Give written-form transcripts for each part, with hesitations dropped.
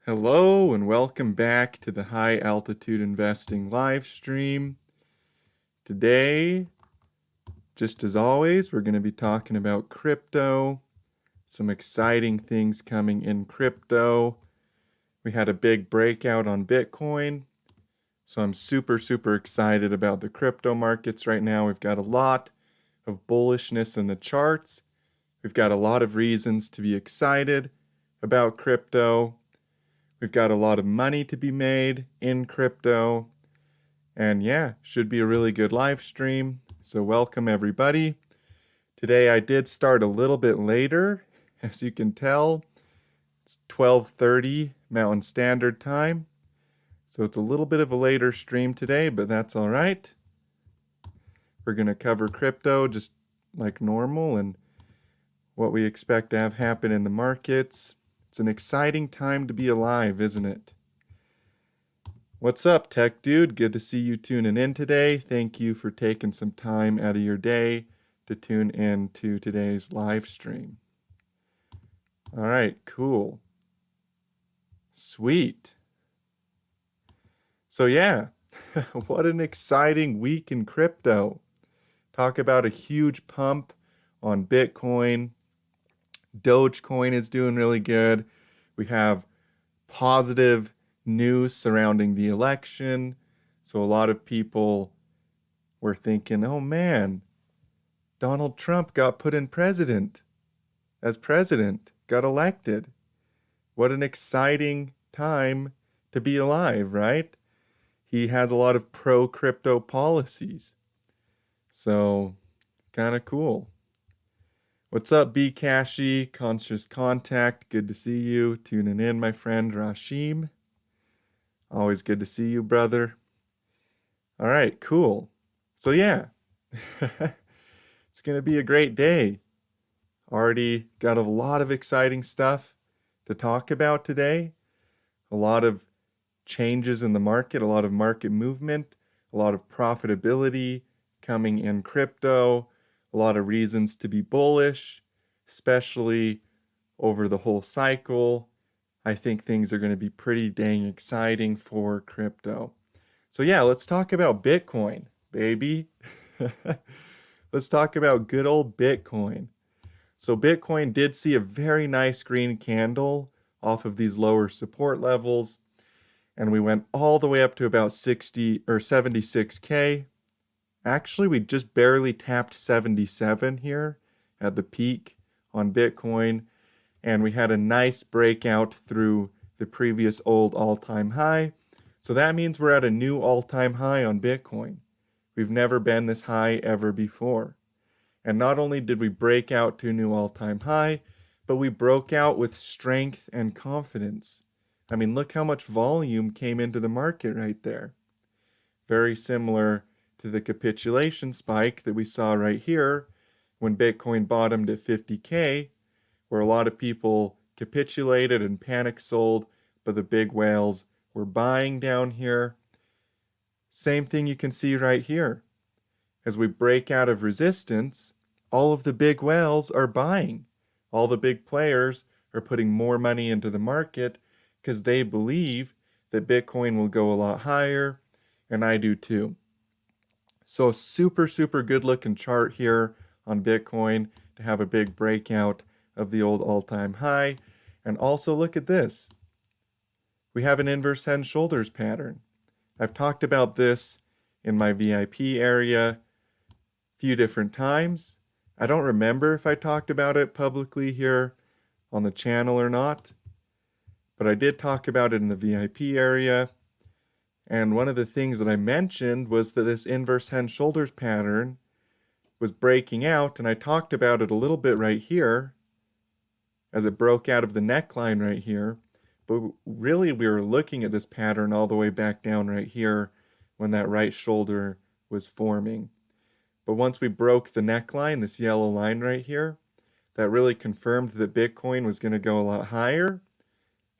Hello and welcome back to the High Altitude Investing live stream. Today, just as always, we're going to be talking about crypto, some exciting things coming in crypto. We had a big breakout on Bitcoin, so I'm super excited about the crypto markets right now. We've got a lot of bullishness in the charts. We've got a lot of reasons to be excited about crypto. We've got a lot of money to be made in crypto. And yeah, should be a really good live stream. So welcome everybody. Today I did start a little bit later. As you can tell, it's 12:30 Mountain Standard Time. So it's a little bit of a later stream today, but that's all right. We're going to cover crypto just like normal and what we expect to have happen in the markets. It's an exciting time to be alive, isn't it? What's up, Tech Dude? Good to see you tuning in today. Thank you for taking some time out of your day to tune in to today's live stream. All right, cool. Sweet. So yeah, what an exciting week in crypto. Talk about a huge pump on Bitcoin. Dogecoin is doing really good. We have positive news surrounding the election. So a lot of people were thinking, oh man, Donald Trump got put in as president, got elected. What an exciting time to be alive, right? He has a lot of pro-crypto policies. So kind of cool. What's up, B Cashy, Conscious Contact? Good to see you. Tuning in, my friend Rashim. Always good to see you, brother. All right, cool. So yeah, it's going to be a great day. Already got a lot of exciting stuff to talk about today. A lot of changes in the market, a lot of market movement, a lot of profitability coming in crypto. A lot of reasons to be bullish, especially over the whole cycle. I think things are going to be pretty dang exciting for crypto. So yeah, let's talk about Bitcoin, baby. Let's talk about good old Bitcoin. So Bitcoin did see a very nice green candle off of these lower support levels, and we went all the way up to about 60 or 76K. Actually, we just barely tapped 77 here at the peak on Bitcoin, and we had a nice breakout through the previous old all-time high. So that means we're at a new all-time high on Bitcoin. We've never been this high ever before. And not only did we break out to a new all-time high, but we broke out with strength and confidence. I mean, look how much volume came into the market right there. Very similar to the capitulation spike that we saw right here when Bitcoin bottomed at 50K, where a lot of people capitulated and panic sold, but the big whales were buying down here. Same thing you can see right here. As we break out of resistance, all of the big whales are buying. All the big players are putting more money into the market because they believe that Bitcoin will go a lot higher, and I do too. So super good looking chart here on Bitcoin to have a big breakout of the old all-time high. And also look at this. We have an inverse head and shoulders pattern. I've talked about this in my VIP area a few different times. I don't remember if I talked about it publicly here on the channel or not, but I did talk about it in the VIP area. And one of the things that I mentioned was that this inverse head and shoulders pattern was breaking out, and I talked about it a little bit right here as it broke out of the neckline right here. But really we were looking at this pattern all the way back down right here when that right shoulder was forming. But once we broke the neckline, this yellow line right here, that really confirmed that Bitcoin was going to go a lot higher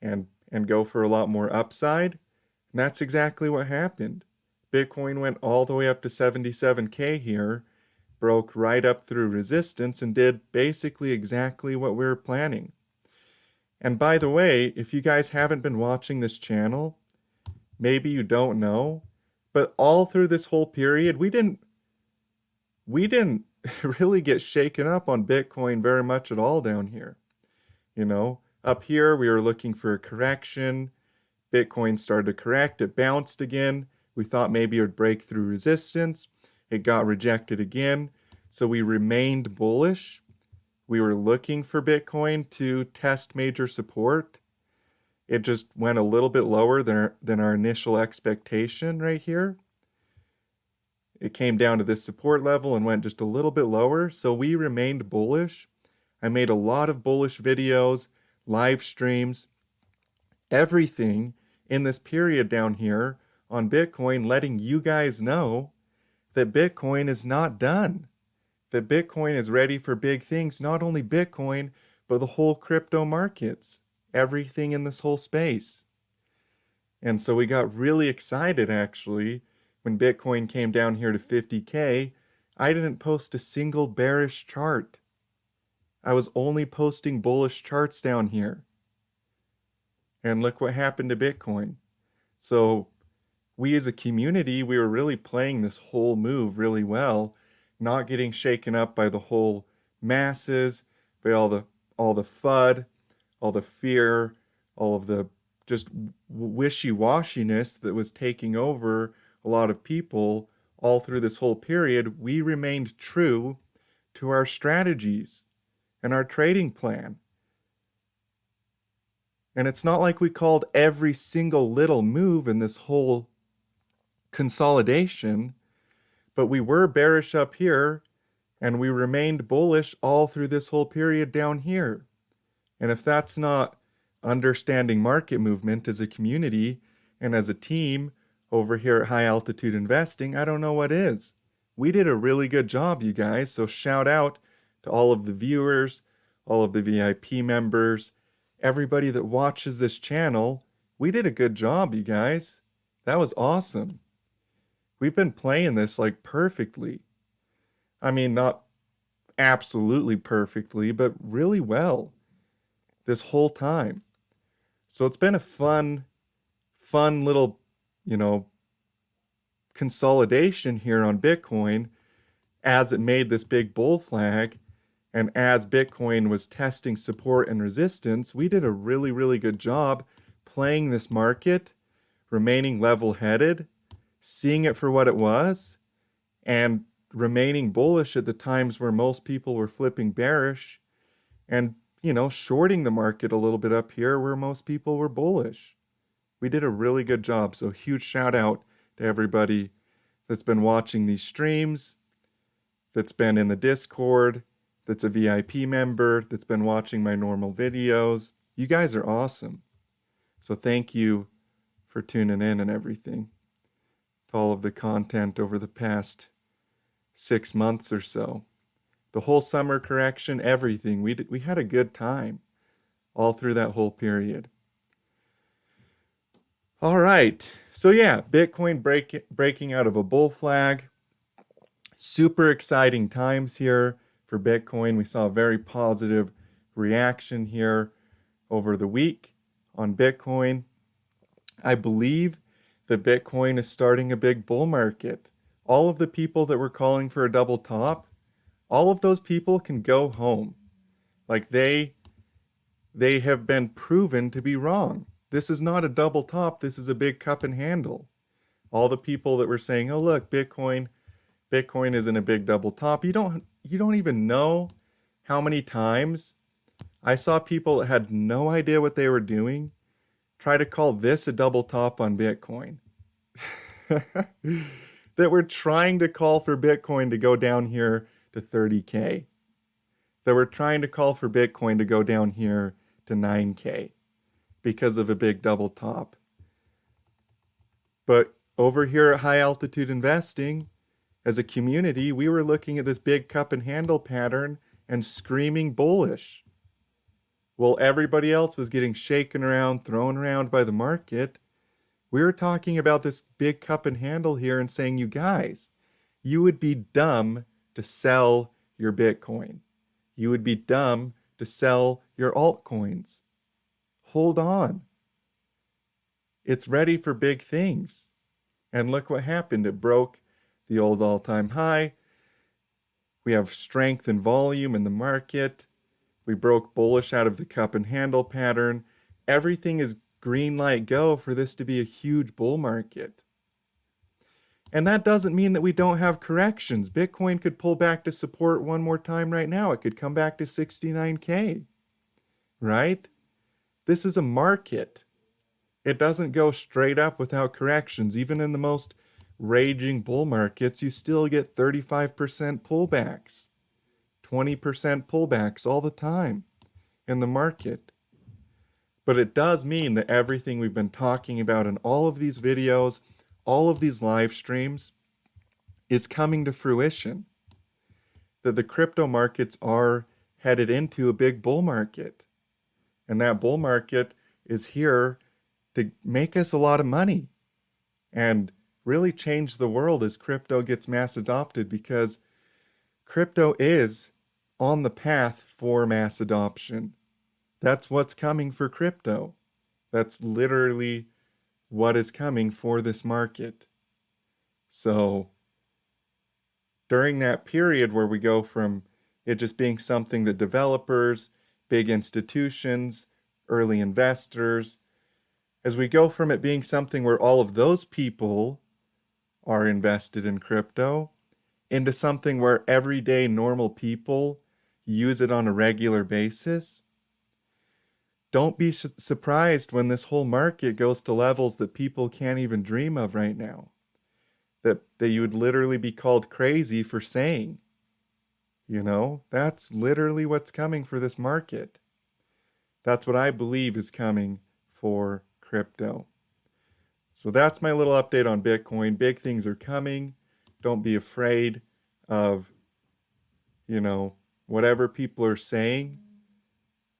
and go for a lot more upside. And that's exactly what happened. Bitcoin went all the way up to 77K here, broke right up through resistance, and did basically exactly what we were planning. And by the way, if you guys haven't been watching this channel, maybe you don't know, but all through this whole period, we didn't really get shaken up on Bitcoin very much at all down here. You know, up here we were looking for a correction. Bitcoin started to correct, it bounced again. We thought maybe it would break through resistance. It got rejected again. So we remained bullish. We were looking for Bitcoin to test major support. It just went a little bit lower than our initial expectation right here. It came down to this support level and went just a little bit lower. So we remained bullish. I made a lot of bullish videos, live streams, everything in this period down here on Bitcoin, letting you guys know that Bitcoin is not done. That Bitcoin is ready for big things, not only Bitcoin, but the whole crypto markets, everything in this whole space. And so we got really excited actually when Bitcoin came down here to 50K. I didn't post a single bearish chart. I was only posting bullish charts down here. And look what happened to Bitcoin. So we as a community, we were really playing this whole move really well, not getting shaken up by the whole masses, by all the FUD, all the fear, all of the just wishy-washiness that was taking over a lot of people all through this whole period. We remained true to our strategies and our trading plan. And it's not like we called every single little move in this whole consolidation, but we were bearish up here and we remained bullish all through this whole period down here. And if that's not understanding market movement as a community and as a team over here at High Altitude Investing, I don't know what is. We did a really good job, you guys. So shout out to all of the viewers, all of the VIP members, everybody that watches this channel. We did a good job, you guys. That was awesome. We've been playing this like perfectly. I mean, not absolutely perfectly, but really well this whole time. So it's been a fun little, consolidation here on Bitcoin as it made this big bull flag. And as Bitcoin was testing support and resistance, we did a really, really good job playing this market, remaining level-headed, seeing it for what it was, and remaining bullish at the times where most people were flipping bearish, and, shorting the market a little bit up here where most people were bullish. We did a really good job, so huge shout out to everybody that's been watching these streams, that's been in the Discord, that's a VIP member, that's been watching my normal videos. You guys are awesome. So thank you for tuning in and everything. To all of the content over the past 6 months or so. The whole summer correction, everything. We had a good time all through that whole period. All right. So yeah, Bitcoin breaking out of a bull flag. Super exciting times here for Bitcoin. We saw a very positive reaction here over the week on Bitcoin. I believe that Bitcoin is starting a big bull market. All of the people that were calling for a double top, all of those people can go home. Like they have been proven to be wrong. This is not a double top. This is a big cup and handle. All the people that were saying, "Oh look, Bitcoin isn't a big double top." You don't even know how many times I saw people that had no idea what they were doing try to call this a double top on Bitcoin. That were trying to call for Bitcoin to go down here to 30K. That were trying to call for Bitcoin to go down here to 9K because of a big double top. But over here at High Altitude Investing, as a community, we were looking at this big cup and handle pattern and screaming bullish. While everybody else was getting shaken around, thrown around by the market, we were talking about this big cup and handle here and saying, you guys, you would be dumb to sell your Bitcoin. You would be dumb to sell your altcoins. hold on. It's ready for big things. And look what happened. It broke the old all-time high. We have strength and volume in the market. We broke bullish out of the cup and handle pattern. Everything is green light go for this to be a huge bull market. And that doesn't mean that we don't have corrections. Bitcoin could pull back to support one more time right now. It could come back to 69K, right? This is a market. It doesn't go straight up without corrections. Even in the most raging bull markets, you still get 35% pullbacks, 20% pullbacks all the time in the market. But it does mean that everything we've been talking about in all of these videos, all of these live streams, is coming to fruition. That the crypto markets are headed into a big bull market. And that bull market is here to make us a lot of money and really change the world as crypto gets mass adopted, because crypto is on the path for mass adoption. That's what's coming for crypto. That's literally what is coming for this market. So during that period where we go from it just being something that developers, big institutions, early investors, as we go from it being something where all of those people are invested in crypto into something where everyday normal people use it on a regular basis, don't be surprised when this whole market goes to levels that people can't even dream of right now. That you would literally be called crazy for saying. You know, that's literally what's coming for this market. That's what I believe is coming for crypto. So that's my little update on Bitcoin. Big things are coming. Don't be afraid of, whatever people are saying.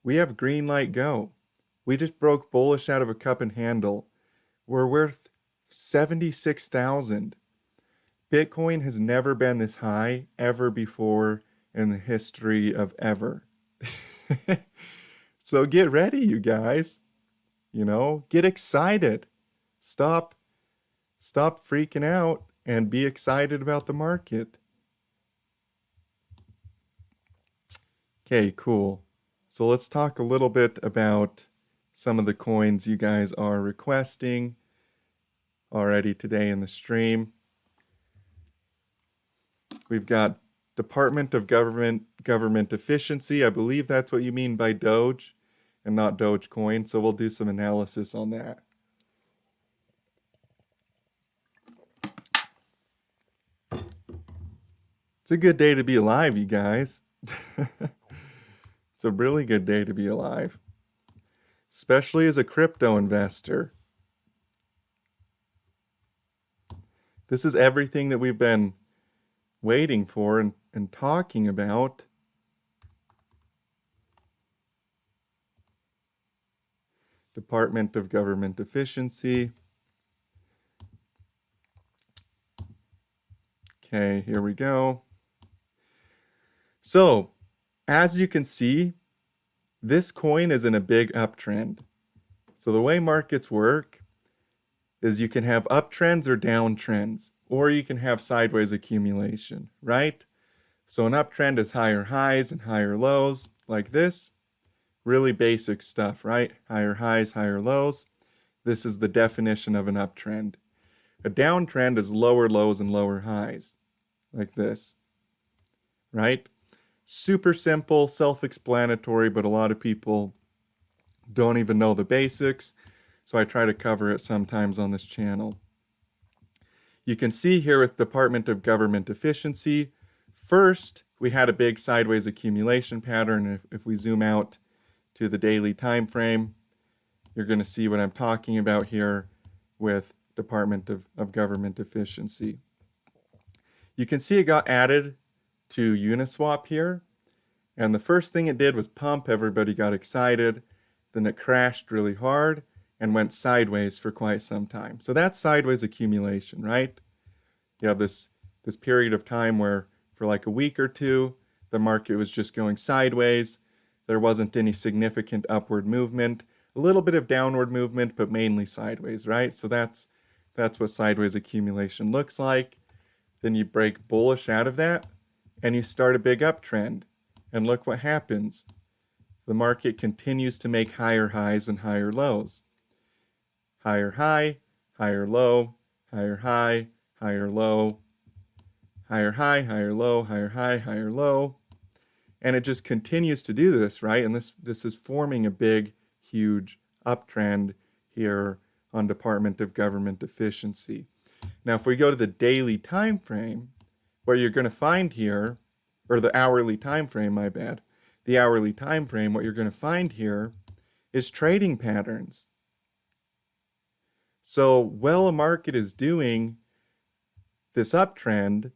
We have green light go. We just broke bullish out of a cup and handle. We're worth 76,000. Bitcoin has never been this high ever before in the history of ever. So get ready, you guys. Get excited. Stop freaking out and be excited about the market. Okay, cool. So let's talk a little bit about some of the coins you guys are requesting already today in the stream. We've got Department of Government Efficiency. I believe that's what you mean by Doge and not Dogecoin. So we'll do some analysis on that. It's a good day to be alive, you guys. It's a really good day to be alive, especially as a crypto investor. This is everything that we've been waiting for and talking about. Department of Government Efficiency. Okay, here we go. So, as you can see, this coin is in a big uptrend. So the way markets work is you can have uptrends or downtrends, or you can have sideways accumulation, right? So an uptrend is higher highs and higher lows, like this. Really basic stuff, right? Higher highs, higher lows. This is the definition of an uptrend. A downtrend is lower lows and lower highs, like this, right? Super simple, self-explanatory, but a lot of people don't even know the basics, so I try to cover it sometimes on this channel. You can see here with Department of Government Efficiency, first we had a big sideways accumulation pattern. If we zoom out to the daily time frame, you're going to see what I'm talking about here with Department of Government Efficiency. You can see it got added to Uniswap here, and the first thing it did was pump. Everybody got excited. Then it crashed really hard and went sideways for quite some time. So that's sideways accumulation, right? You have this period of time where for like a week or two, the market was just going sideways. There wasn't any significant upward movement A little bit of downward movement, but mainly sideways, right? So that's what sideways accumulation looks like. Then you break bullish out of that and you start a big uptrend. And look what happens. The market continues to make higher highs and higher lows. Higher high, higher low, higher high, higher low, higher high, higher low, higher high, higher low. And it just continues to do this, right? And this is forming a big, huge uptrend here on Department of Government Efficiency. Now, if we go to the daily time frame, what you're going to find here, or the hourly time frame, my bad, the hourly time frame, what you're going to find here is trading patterns. So while a market is doing this uptrend,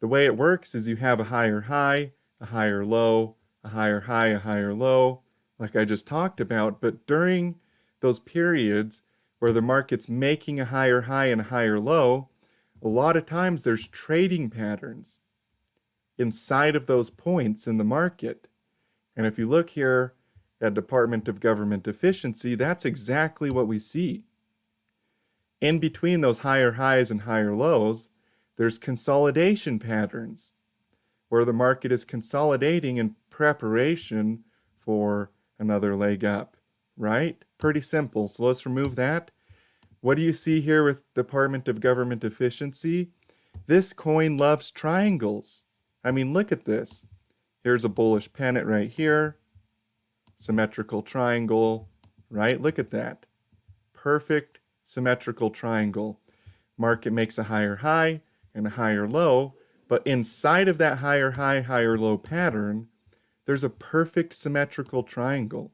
the way it works is you have a higher high, a higher low, a higher high, a higher low, like I just talked about. But during those periods where the market's making a higher high and a higher low, a lot of times there's trading patterns inside of those points in the market. And if you look here at Department of Government Efficiency, that's exactly what we see. In between those higher highs and higher lows, there's consolidation patterns where the market is consolidating in preparation for another leg up, right? Pretty simple. So let's remove that. What do you see here with Department of Government Efficiency? This coin loves triangles. I mean, look at this. Here's a bullish pennant right here. Symmetrical triangle, right? Look at that. Perfect symmetrical triangle. Market makes a higher high and a higher low, but inside of that higher high, higher low pattern, there's a perfect symmetrical triangle.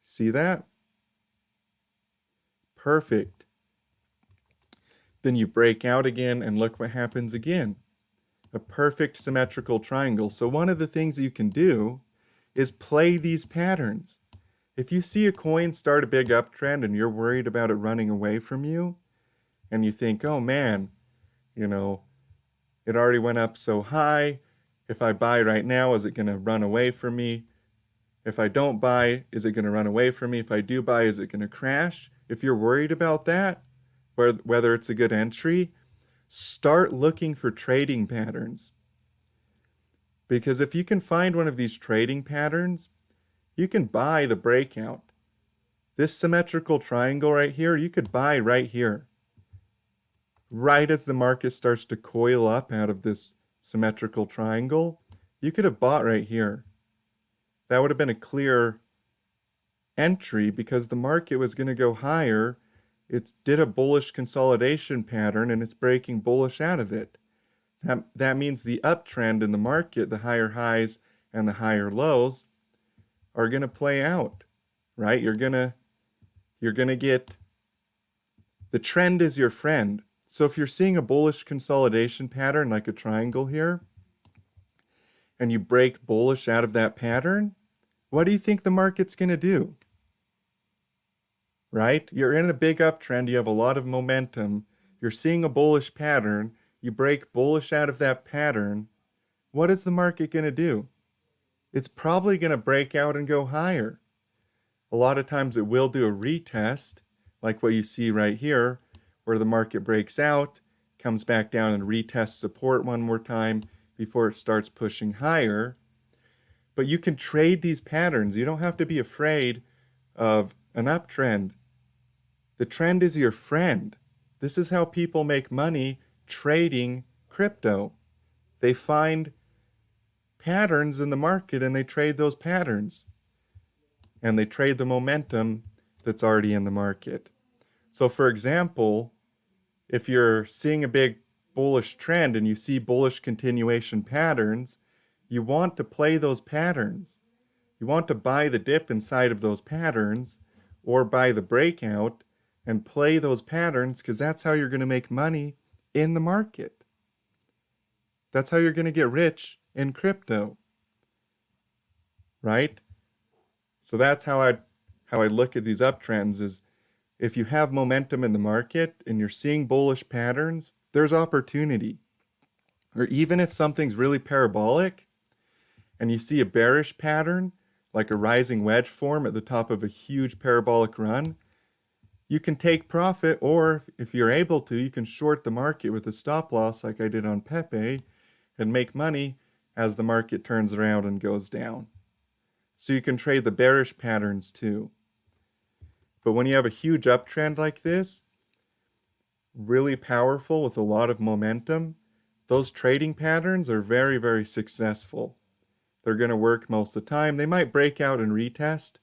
See that? Perfect. Then you break out again and look what happens again. A perfect symmetrical triangle. So one of the things you can do is play these patterns. If you see a coin start a big uptrend and you're worried about it running away from you, and you think, oh man, you know, it already went up so high. If I buy right now, is it going to run away from me? If I don't buy, is it going to run away from me? If I do buy, is it going to crash? If you're worried about that, whether it's a good entry, start looking for trading patterns. Because if you can find one of these trading patterns, you can buy the breakout. This symmetrical triangle right here, you could buy right here. Right as the market starts to coil up out of this symmetrical triangle, you could have bought right here. That would have been a clear entry because the market was going to go higher. It did a bullish consolidation pattern and it's breaking bullish out of it. That means the uptrend in the market, the higher highs and the higher lows, are going to play out, right? You're going to get, the trend is your friend. So if you're seeing a bullish consolidation pattern like a triangle here, and you break bullish out of that pattern, what do you think the market's going to do? Right? You're in a big uptrend, you have a lot of momentum, you're seeing a bullish pattern, you break bullish out of that pattern, what is the market going to do? It's probably going to break out and go higher. A lot of times it will do a retest, like what you see right here, where the market breaks out, comes back down and retests support one more time before it starts pushing higher. But you can trade these patterns. You don't have to be afraid of an uptrend. The trend is your friend. This is how people make money trading crypto. They find patterns in the market and they trade those patterns. And they trade the momentum that's already in the market. So for example, if you're seeing a big bullish trend and you see bullish continuation patterns, you want to play those patterns. You want to buy the dip inside of those patterns or buy the breakout and play those patterns because that's how you're going to make money in the market. That's how you're going to get rich in crypto, right? So that's how I look at these uptrends is if you have momentum in the market and you're seeing bullish patterns, there's opportunity. Or even if something's really parabolic and you see a bearish pattern, like a rising wedge form at the top of a huge parabolic run, you can take profit, or if you're able to, you can short the market with a stop loss like I did on Pepe and make money as the market turns around and goes down. So you can trade the bearish patterns too. But when you have a huge uptrend like this, really powerful with a lot of momentum, those trading patterns are very, very successful. They're going to work most of the time. They might break out and retest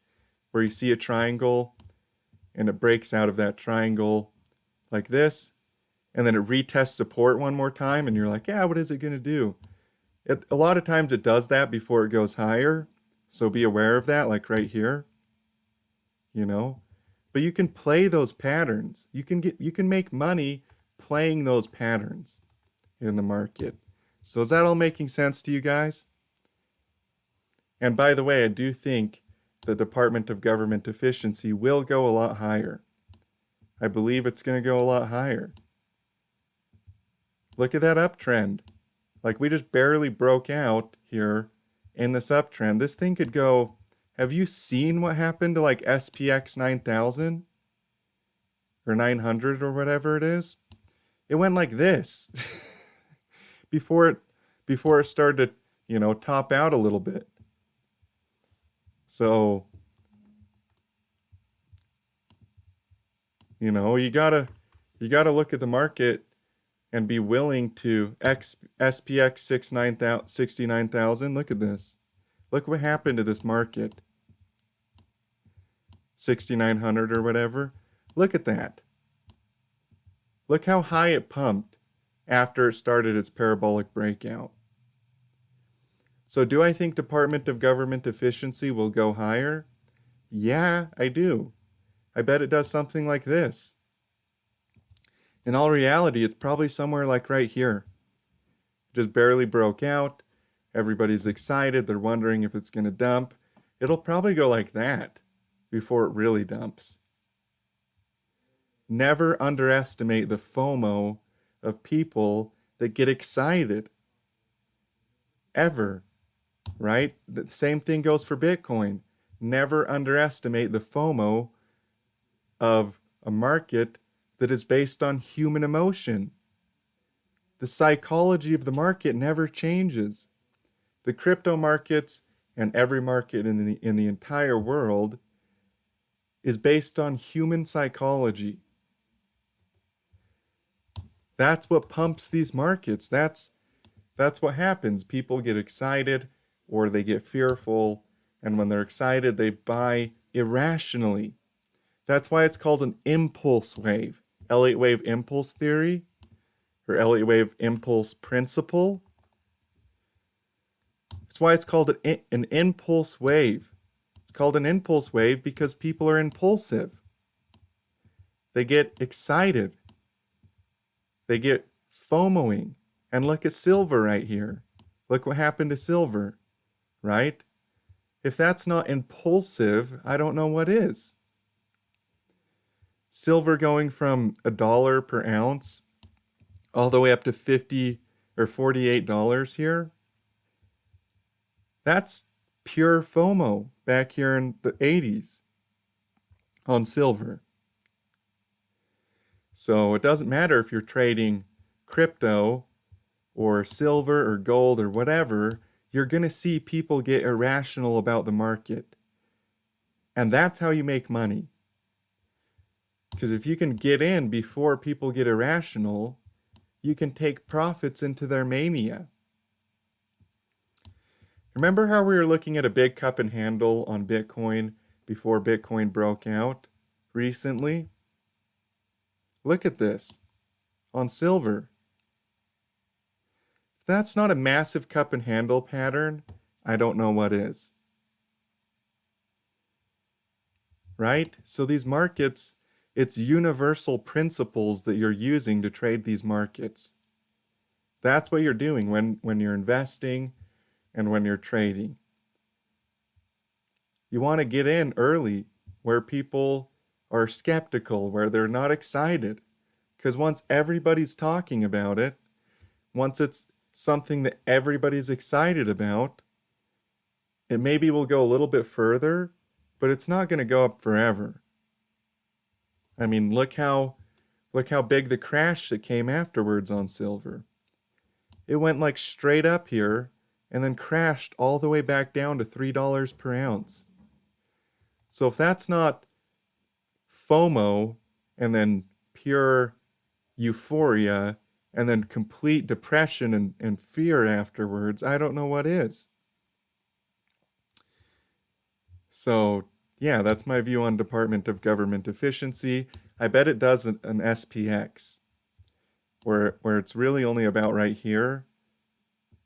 where you see a triangle and it breaks out of that triangle like this, and then it retests support one more time and you're like, yeah, what is it going to do? A lot of times it does that before it goes higher, so be aware of that, like right here, you know. But you can play those patterns. You can make money playing those patterns in the market. So is that all making sense to you guys? And by the way, I do think the Department of Government Efficiency will go a lot higher. I believe it's going to go a lot higher. Look at that uptrend. Like, we just barely broke out here in this uptrend. This thing could go, have you seen what happened to like SPX 9000 or 900 or whatever it is? It went like this before it started to, top out a little bit. So, you gotta look at the market and be willing to SPX 69,000. Look at this. Look what happened to this market. 6,900 or whatever. Look at that. Look how high it pumped after it started its parabolic breakout. So do I think Department of Government Efficiency will go higher? Yeah, I do. I bet it does something like this. In all reality, it's probably somewhere like right here. Just barely broke out. Everybody's excited. They're wondering if it's going to dump. It'll probably go like that before it really dumps. Never underestimate the FOMO of people that get excited. Ever. Right? The same thing goes for Bitcoin. Never underestimate the FOMO of a market that is based on human emotion. The psychology of the market never changes. The crypto markets and every market in the entire world is based on human psychology. That's what pumps these markets. That's what happens. People get excited or they get fearful, and when they're excited, they buy irrationally. That's why it's called an impulse wave. Elliott wave impulse theory, or Elliott wave impulse principle. That's why it's called an impulse wave. It's called an impulse wave because people are impulsive. They get excited. They get FOMOing. And look at silver right here. Look what happened to silver, right? If that's not impulsive, I don't know what is. Silver going from $1 per ounce all the way up to $50 or $48 here. That's pure FOMO back here in the 80s on silver. So it doesn't matter if you're trading crypto or silver or gold or whatever, you're going to see people get irrational about the market. And that's how you make money. Because if you can get in before people get irrational, you can take profits into their mania. Remember how we were looking at a big cup and handle on Bitcoin before Bitcoin broke out recently? Look at this on silver. If that's not a massive cup and handle pattern, I don't know what is. Right? So these markets, it's universal principles that you're using to trade these markets. That's what you're doing when you're investing and when you're trading. You want to get in early where people are skeptical, where they're not excited. Because once everybody's talking about it, once it's something that everybody's excited about, It maybe will go a little bit further, but it's not going to go up forever. I mean, look how big the crash that came afterwards on silver. It went like straight up here and then crashed all the way back down to $3 per ounce. So if that's not FOMO and then pure euphoria and then complete depression and fear afterwards, I don't know what is. So yeah, that's my view on Department of Government efficiency. I bet it does an SPX where it's really only about right here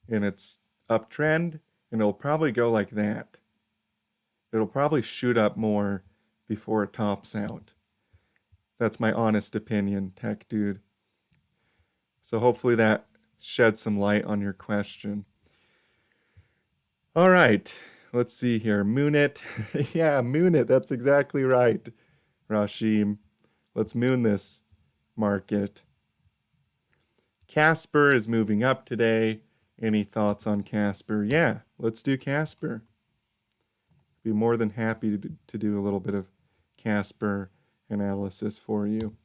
in its uptrend, and it'll probably go like that. It'll probably shoot up more before it tops out. That's my honest opinion, tech dude. So hopefully that sheds some light on your question. All right, let's see here. Moon it. Yeah, moon it. That's exactly right, Rashim. Let's moon this market. Casper is moving up today. Any thoughts on Casper? Yeah, let's do Casper. Be more than happy to do a little bit of Casper analysis for you.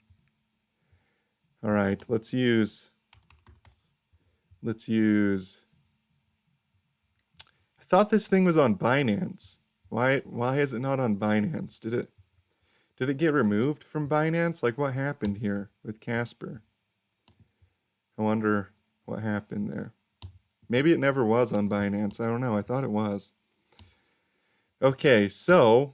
All right, let's use. I thought this thing was on Binance. Why is it not on Binance? Did it get removed from Binance? Like, what happened here with Casper? I wonder what happened there. Maybe it never was on Binance. I don't know. I thought it was. Okay, so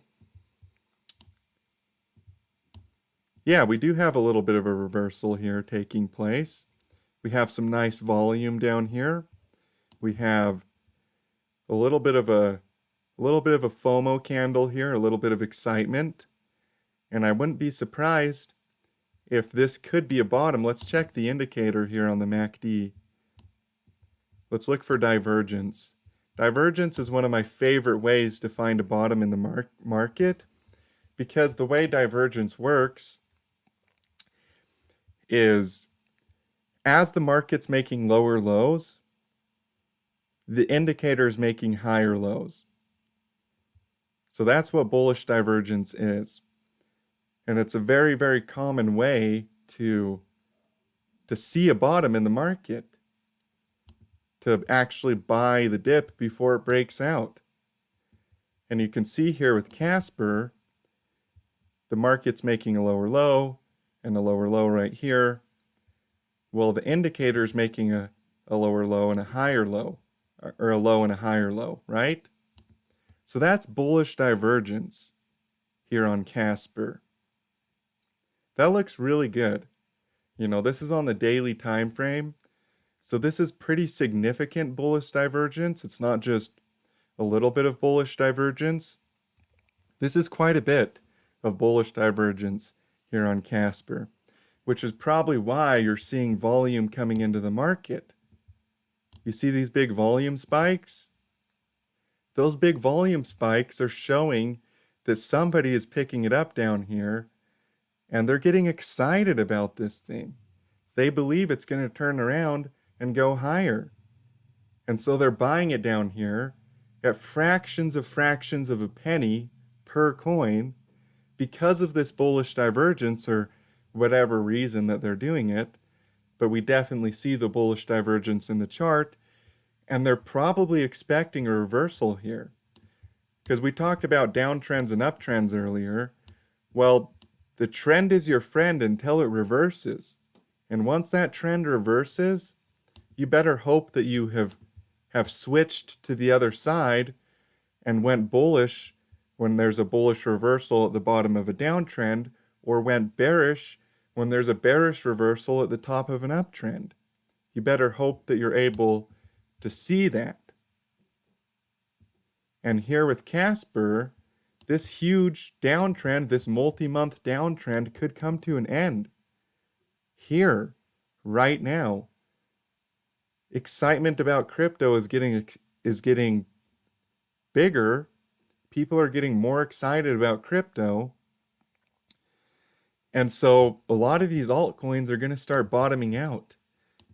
yeah, we do have a little bit of a reversal here taking place. We have some nice volume down here. We have a little bit of a FOMO candle here, a little bit of excitement. And I wouldn't be surprised if this could be a bottom. Let's check the indicator here on the MACD. Let's look for divergence. Divergence is one of my favorite ways to find a bottom in the market, because the way divergence works is as the market's making lower lows, the indicator is making higher lows. So that's what bullish divergence is. And it's a very, very common way to see a bottom in the market, to actually buy the dip before it breaks out. And you can see here with Casper, the market's making a lower low and a lower low right here. Well, the indicator is making a lower low and a higher low, or a low and a higher low, right? So that's bullish divergence here on Casper. That looks really good. You know, this is on the daily time frame. So this is pretty significant bullish divergence. It's not just a little bit of bullish divergence. This is quite a bit of bullish divergence here on Casper, which is probably why you're seeing volume coming into the market. You see these big volume spikes? Those big volume spikes are showing that somebody is picking it up down here, and they're getting excited about this thing. They believe it's going to turn around and go higher. And so they're buying it down here at fractions of a penny per coin because of this bullish divergence, or whatever reason that they're doing it. But we definitely see the bullish divergence in the chart, and they're probably expecting a reversal here. Because we talked about downtrends and uptrends earlier. Well, the trend is your friend until it reverses. And once that trend reverses, you better hope that you have switched to the other side and went bullish when there's a bullish reversal at the bottom of a downtrend, or went bearish when there's a bearish reversal at the top of an uptrend. You better hope that you're able to see that. And here with Casper, this huge downtrend, this multi-month downtrend could come to an end. Here, right now. Excitement about crypto is getting bigger. People are getting more excited about crypto. And so a lot of these altcoins are going to start bottoming out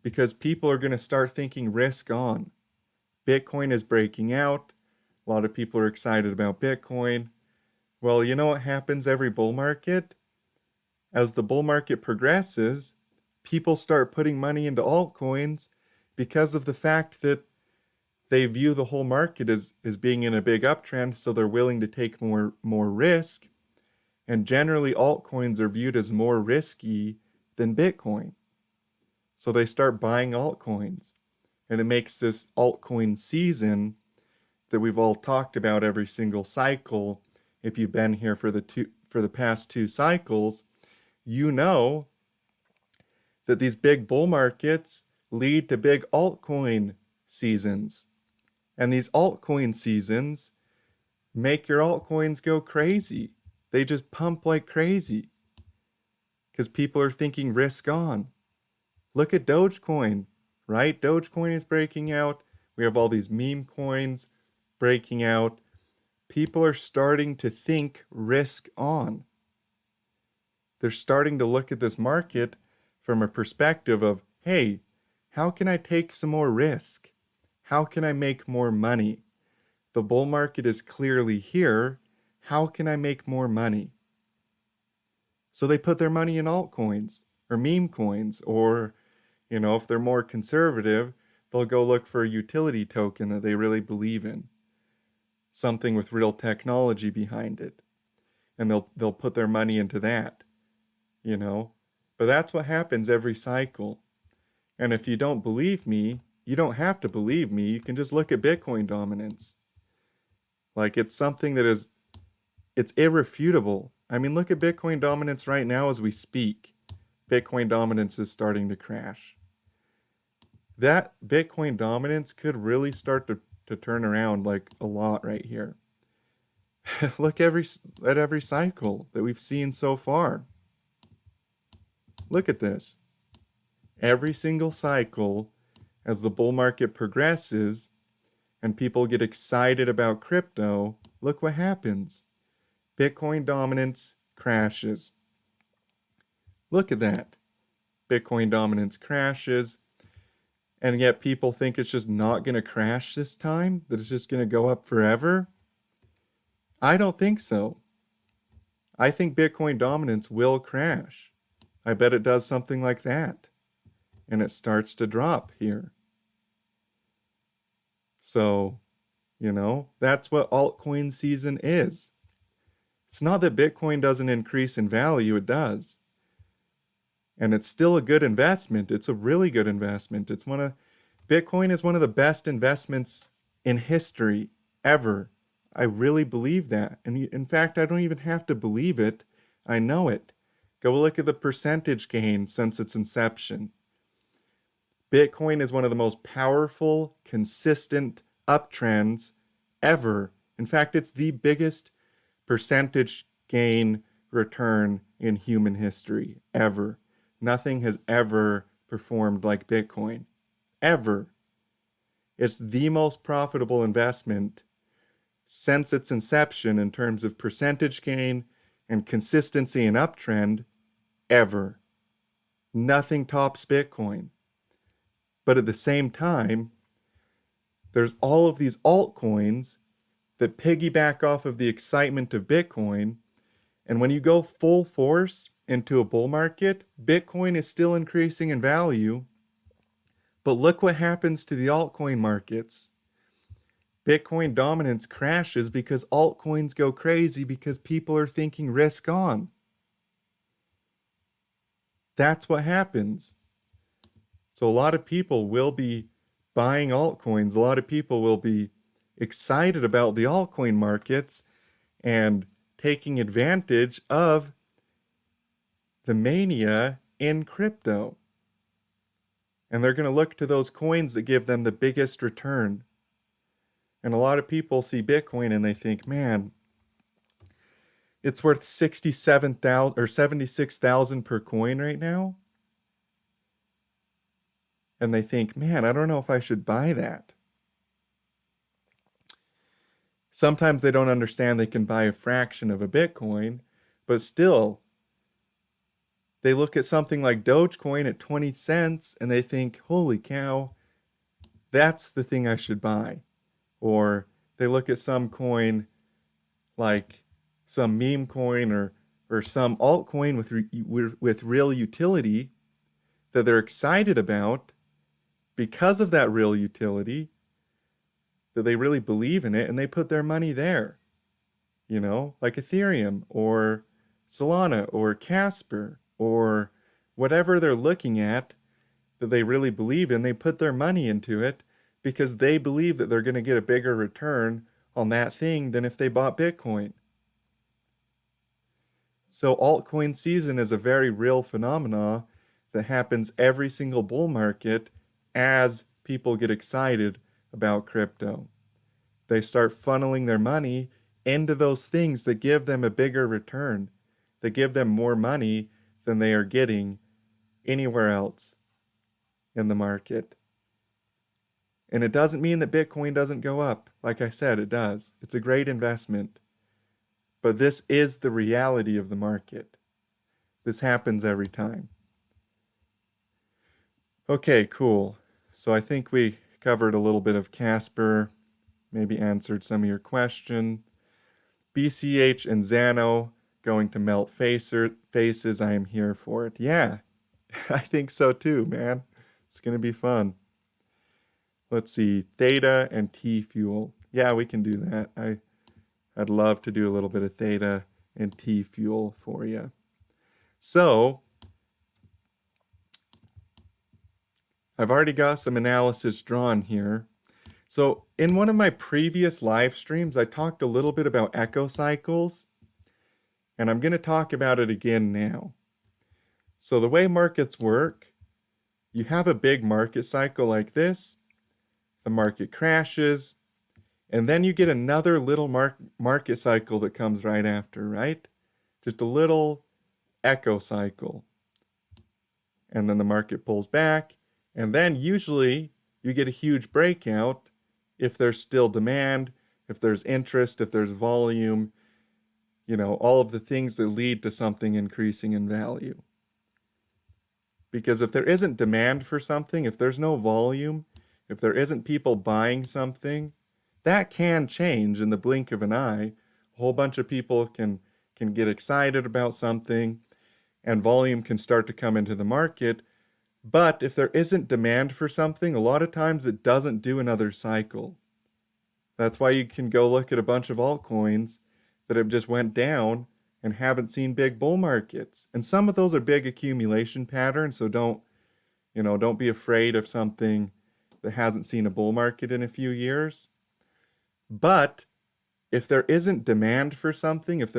because people are going to start thinking risk on. Bitcoin is breaking out. A lot of people are excited about Bitcoin. Well, you know what happens every bull market? As the bull market progresses, people start putting money into altcoins because of the fact that they view the whole market as being in a big uptrend, so they're willing to take more risk. And generally, altcoins are viewed as more risky than Bitcoin. So they start buying altcoins. And it makes this altcoin season that we've all talked about every single cycle. If you've been here for the past 2 cycles, you know that these big bull markets lead to big altcoin seasons. And these altcoin seasons make your altcoins go crazy. They just pump like crazy because people are thinking risk on. Look at Dogecoin, right? Dogecoin is breaking out. We have all these meme coins breaking out. People are starting to think risk on. They're starting to look at this market from a perspective of, hey, how can I take some more risk? How can I make more money? The bull market is clearly here. How can I make more money? So they put their money in altcoins or meme coins, or, if they're more conservative, they'll go look for a utility token that they really believe in, something with real technology behind it, and they'll put their money into that, But that's what happens every cycle. And if you don't believe me, you don't have to believe me. You can just look at Bitcoin dominance. Like, it's something that it's irrefutable. I mean, look at Bitcoin dominance right now as we speak. Bitcoin dominance is starting to crash. That Bitcoin dominance could really start to turn around like a lot right here. Look at every cycle that we've seen so far. Look at this. Every single cycle, as the bull market progresses and people get excited about crypto, look what happens. Bitcoin dominance crashes. Look at that. Bitcoin dominance crashes, and yet people think it's just not going to crash this time, that it's just going to go up forever. I don't think so. I think Bitcoin dominance will crash. I bet it does something like that, and it starts to drop here. So, that's what altcoin season is. It's not that Bitcoin doesn't increase in value, it does. And it's still a good investment. It's a really good investment. Bitcoin is one of the best investments in history ever. I really believe that. And in fact, I don't even have to believe it. I know it. Go look at the percentage gain since its inception. Bitcoin is one of the most powerful, consistent uptrends ever. In fact, it's the biggest percentage gain return in human history ever. Nothing has ever performed like Bitcoin. Ever. It's the most profitable investment since its inception in terms of percentage gain and consistency and uptrend ever. Nothing tops Bitcoin. But at the same time, there's all of these altcoins that piggyback off of the excitement of Bitcoin. And when you go full force into a bull market, Bitcoin is still increasing in value. But look what happens to the altcoin markets. Bitcoin dominance crashes because altcoins go crazy because people are thinking risk on. That's what happens. So a lot of people will be buying altcoins. A lot of people will be excited about the altcoin markets and taking advantage of the mania in crypto. And they're going to look to those coins that give them the biggest return. And a lot of people see Bitcoin and they think, man, it's worth $67,000 or $76,000 per coin right now. And they think, man, I don't know if I should buy that. Sometimes they don't understand they can buy a fraction of a Bitcoin, but still, they look at something like Dogecoin at 20 cents and they think, holy cow, that's the thing I should buy. Or they look at some coin like some meme coin or some altcoin with real utility that they're excited about because of that real utility, that they really believe in it, and they put their money there, like Ethereum or Solana or Casper or whatever they're looking at that they really believe in. They put their money into it because they believe that they're going to get a bigger return on that thing than if they bought Bitcoin. So altcoin season is a very real phenomena that happens every single bull market as people get excited about crypto. They start funneling their money into those things that give them a bigger return, that give them more money than they are getting anywhere else in the market. And it doesn't mean that Bitcoin doesn't go up. Like I said, it does. It's a great investment. But this is the reality of the market. This happens every time. Okay, cool. So I think we covered a little bit of Casper, maybe answered some of your question. BCH and Xano going to melt faces. I am here for it. Yeah, I think so too, man. It's going to be fun. Let's see. Theta and T-fuel. Yeah, we can do that. I'd love to do a little bit of Theta and T-fuel for you. So I've already got some analysis drawn here. So in one of my previous live streams, I talked a little bit about echo cycles, and I'm going to talk about it again now. So the way markets work, you have a big market cycle like this, the market crashes, and then you get another little market cycle that comes right after, right? Just a little echo cycle. And then the market pulls back, and then usually you get a huge breakout if there's still demand, if there's interest, if there's volume, all of the things that lead to something increasing in value. Because if there isn't demand for something, if there's no volume, if there isn't people buying something, that can change in the blink of an eye. A whole bunch of people can get excited about something, and volume can start to come into the market. But if there isn't demand for something, a lot of times it doesn't do another cycle. That's why you can go look at a bunch of altcoins that have just went down and haven't seen big bull markets. And some of those are big accumulation patterns, so don't be afraid of something that hasn't seen a bull market in a few years. But if there isn't demand for something, if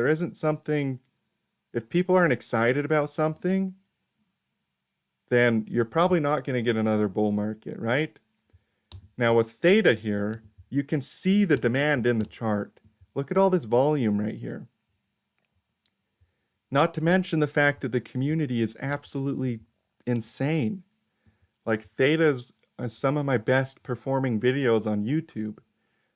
people aren't excited about something, then you're probably not going to get another bull market, right? Now with Theta here, you can see the demand in the chart. Look at all this volume right here. Not to mention the fact that the community is absolutely insane. Like Theta's some of my best performing videos on YouTube.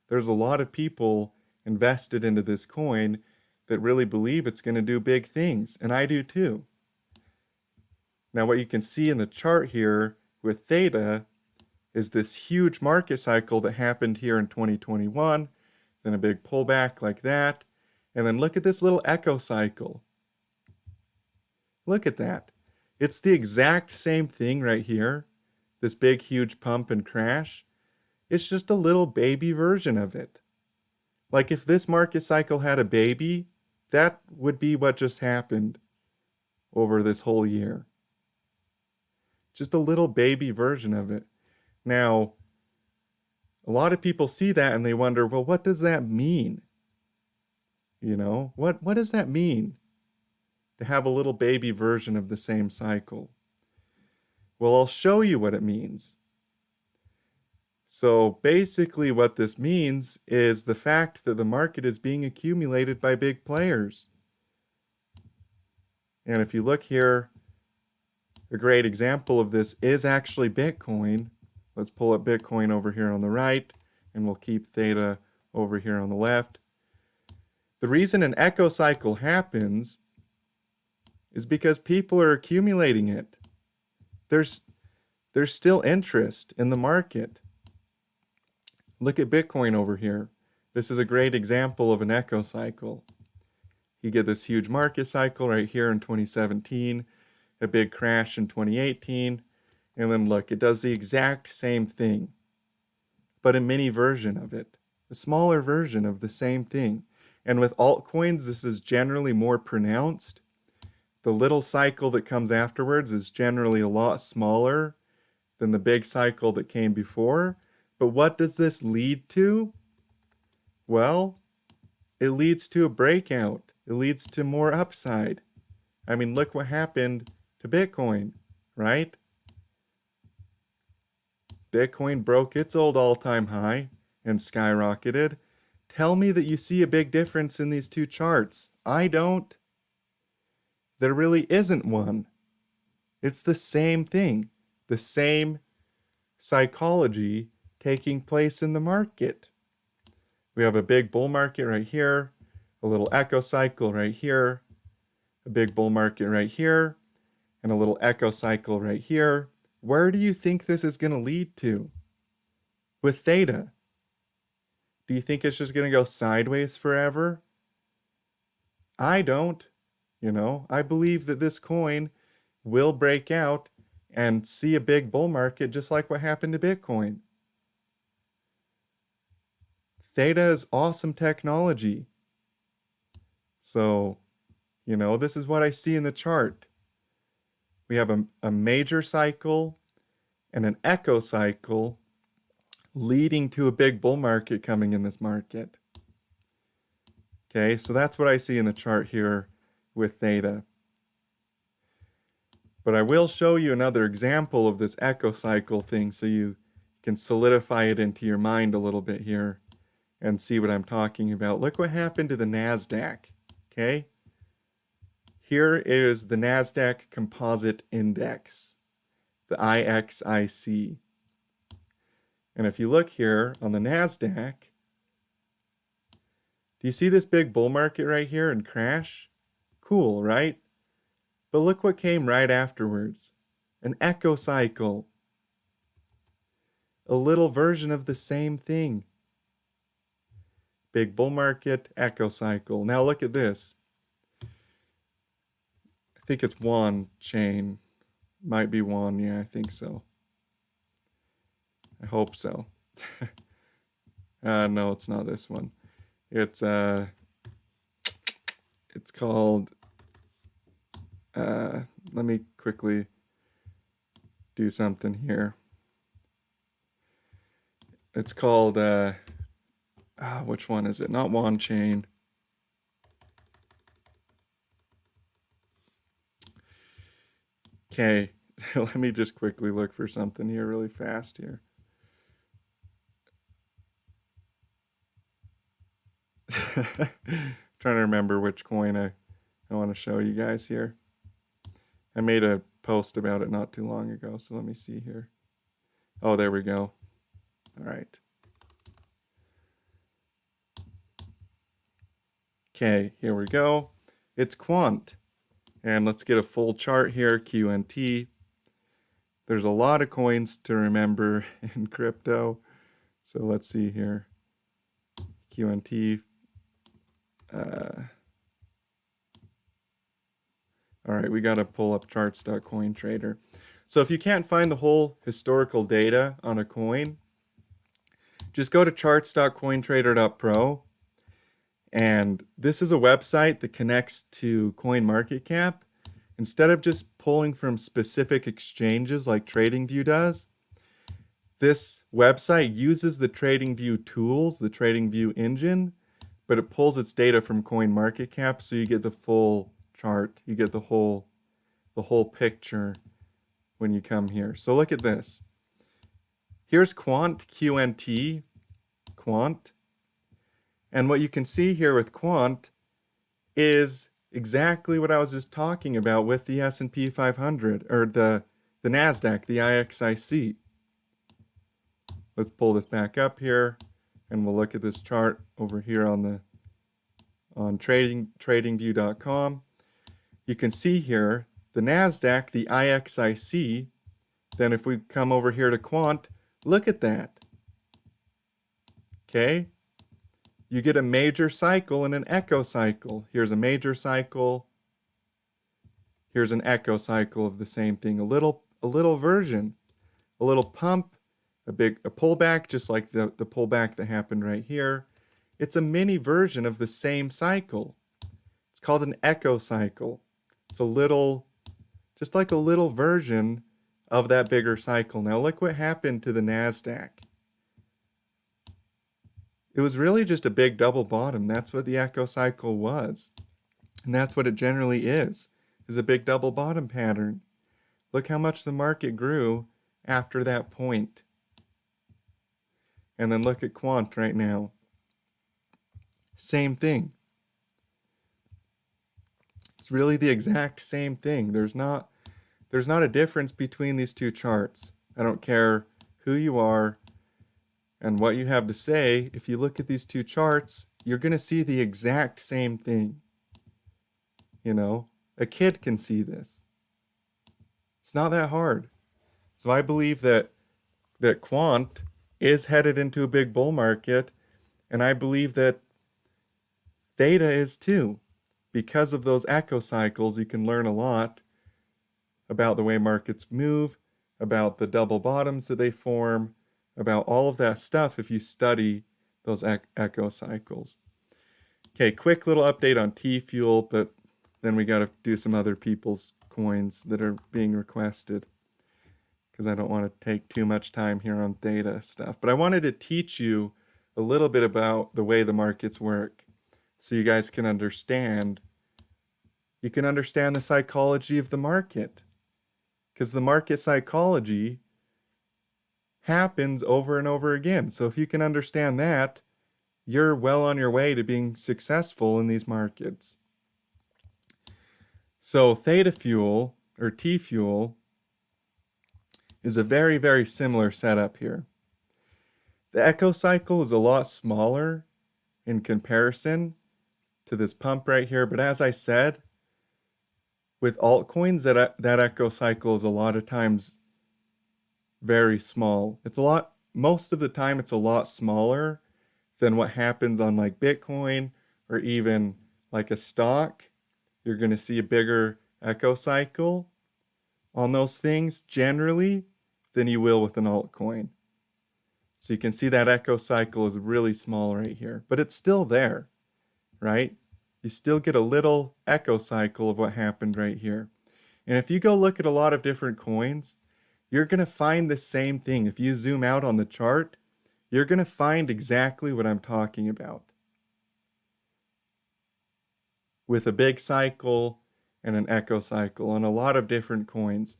There's a lot of people invested into this coin that really believe it's going to do big things, and I do too. Now what you can see in the chart here with Theta is this huge market cycle that happened here in 2021, then a big pullback like that, and then look at this little echo cycle. Look at that. It's the exact same thing right here, this big huge pump and crash. It's just a little baby version of it. Like if this market cycle had a baby, that would be what just happened over this whole year. Just a little baby version of it. Now, a lot of people see that and they wonder, well, what does that mean? What does that mean to have a little baby version of the same cycle? Well, I'll show you what it means. So basically what this means is the fact that the market is being accumulated by big players. And if you look here, a great example of this is actually Bitcoin. Let's pull up Bitcoin over here on the right, and we'll keep Theta over here on the left. The reason an echo cycle happens is because people are accumulating it. There's still interest in the market. Look at Bitcoin over here. This is a great example of an echo cycle. You get this huge market cycle right here in 2017, a big crash in 2018, and then look, it does the exact same thing, but a mini version of it, a smaller version of the same thing. And with altcoins, this is generally more pronounced. The little cycle that comes afterwards is generally a lot smaller than the big cycle that came before. But what does this lead to? Well, it leads to a breakout. It leads to more upside. I mean, look what happened to Bitcoin, right? Bitcoin broke its old all-time high and skyrocketed. Tell me that you see a big difference in these two charts. I don't. There really isn't one. It's the same thing, the same psychology taking place in the market. We have a big bull market right here, a little echo cycle right here, a big bull market right here, and a little echo cycle right here. Where do you think this is going to lead to with Theta? Do you think it's just going to go sideways forever? I don't. I believe that this coin will break out and see a big bull market just like what happened to Bitcoin. Theta is awesome technology. So, this is what I see in the chart. We have a major cycle and an echo cycle leading to a big bull market coming in this market. Okay, so that's what I see in the chart here with Theta. But I will show you another example of this echo cycle thing so you can solidify it into your mind a little bit here and see what I'm talking about. Look what happened to the NASDAQ, okay? Here is the NASDAQ Composite Index, the IXIC. And if you look here on the NASDAQ, do you see this big bull market right here and crash? Cool, right? But look what came right afterwards. An echo cycle. A little version of the same thing. Big bull market, echo cycle. Now look at this. I think it's one chain. Might be one, yeah, I think so. I hope so. No, it's not this one. It's called, let me quickly do something here. It's called, which one is it? Not one chain. Okay, let me just quickly look for something here really fast here. Trying to remember which coin I want to show you guys here. I made a post about it not too long ago, so let me see here. Oh, there we go. All right. Okay, here we go. It's Quant. And let's get a full chart here, QNT. There's a lot of coins to remember in crypto. So let's see here. QNT. All right, we got to pull up charts.cointrader. So if you can't find the whole historical data on a coin, just go to charts.cointrader.pro. And this is a website that connects to CoinMarketCap. Instead of just pulling from specific exchanges like TradingView does, this website uses the TradingView tools, the TradingView engine, but it pulls its data from CoinMarketCap, so you get the full chart. You get the whole picture when you come here. So look at this. Here's Quant, QNT, Quant. And what you can see here with Quant is exactly what I was just talking about with the S&P 500, or the NASDAQ, the IXIC. Let's pull this back up here, and we'll look at this chart over here on tradingview.com. You can see here the NASDAQ, the IXIC. Then if we come over here to Quant, look at that. Okay? You get a major cycle and an echo cycle. Here's a major cycle. Here's an echo cycle of the same thing. A little version, a little pump, a pullback, just like the pullback that happened right here. It's a mini version of the same cycle. It's called an echo cycle. It's just like a little version of that bigger cycle. Now look what happened to the NASDAQ. It was really just a big double bottom. That's what the echo cycle was. And that's what it generally is a big double bottom pattern. Look how much the market grew after that point. And then look at quant right now. Same thing. It's really the exact same thing. There's not a difference between these two charts. I don't care who you are and what you have to say. If you look at these two charts, you're going to see the exact same thing. You know, a kid can see this. It's not that hard. So I believe that quant is headed into a big bull market, and I believe that theta is too. Because of those echo cycles, you can learn a lot about the way markets move, about the double bottoms that they form, about all of that stuff if you study those echo cycles. Okay, quick little update on T-fuel, but then we got to do some other people's coins that are being requested because I don't want to take too much time here on theta stuff. But I wanted to teach you a little bit about the way the markets work so you guys can understand. You can understand the psychology of the market, because the market psychology happens over and over again. So if you can understand that, you're well on your way to being successful in these markets. So theta fuel, or T-fuel, is a very, very similar setup here. The echo cycle is a lot smaller in comparison to this pump right here, but as I said, with altcoins, that echo cycle is a lot of times very small. Most of the time it's a lot smaller than what happens on like Bitcoin or even like a stock. You're going to see a bigger echo cycle on those things generally than you will with an altcoin. So you can see that echo cycle is really small right here, but it's still there, right? You still get a little echo cycle of what happened right here. And if you go look at a lot of different coins, you're going to find the same thing. If you zoom out on the chart, you're going to find exactly what I'm talking about. With a big cycle and an echo cycle on a lot of different coins.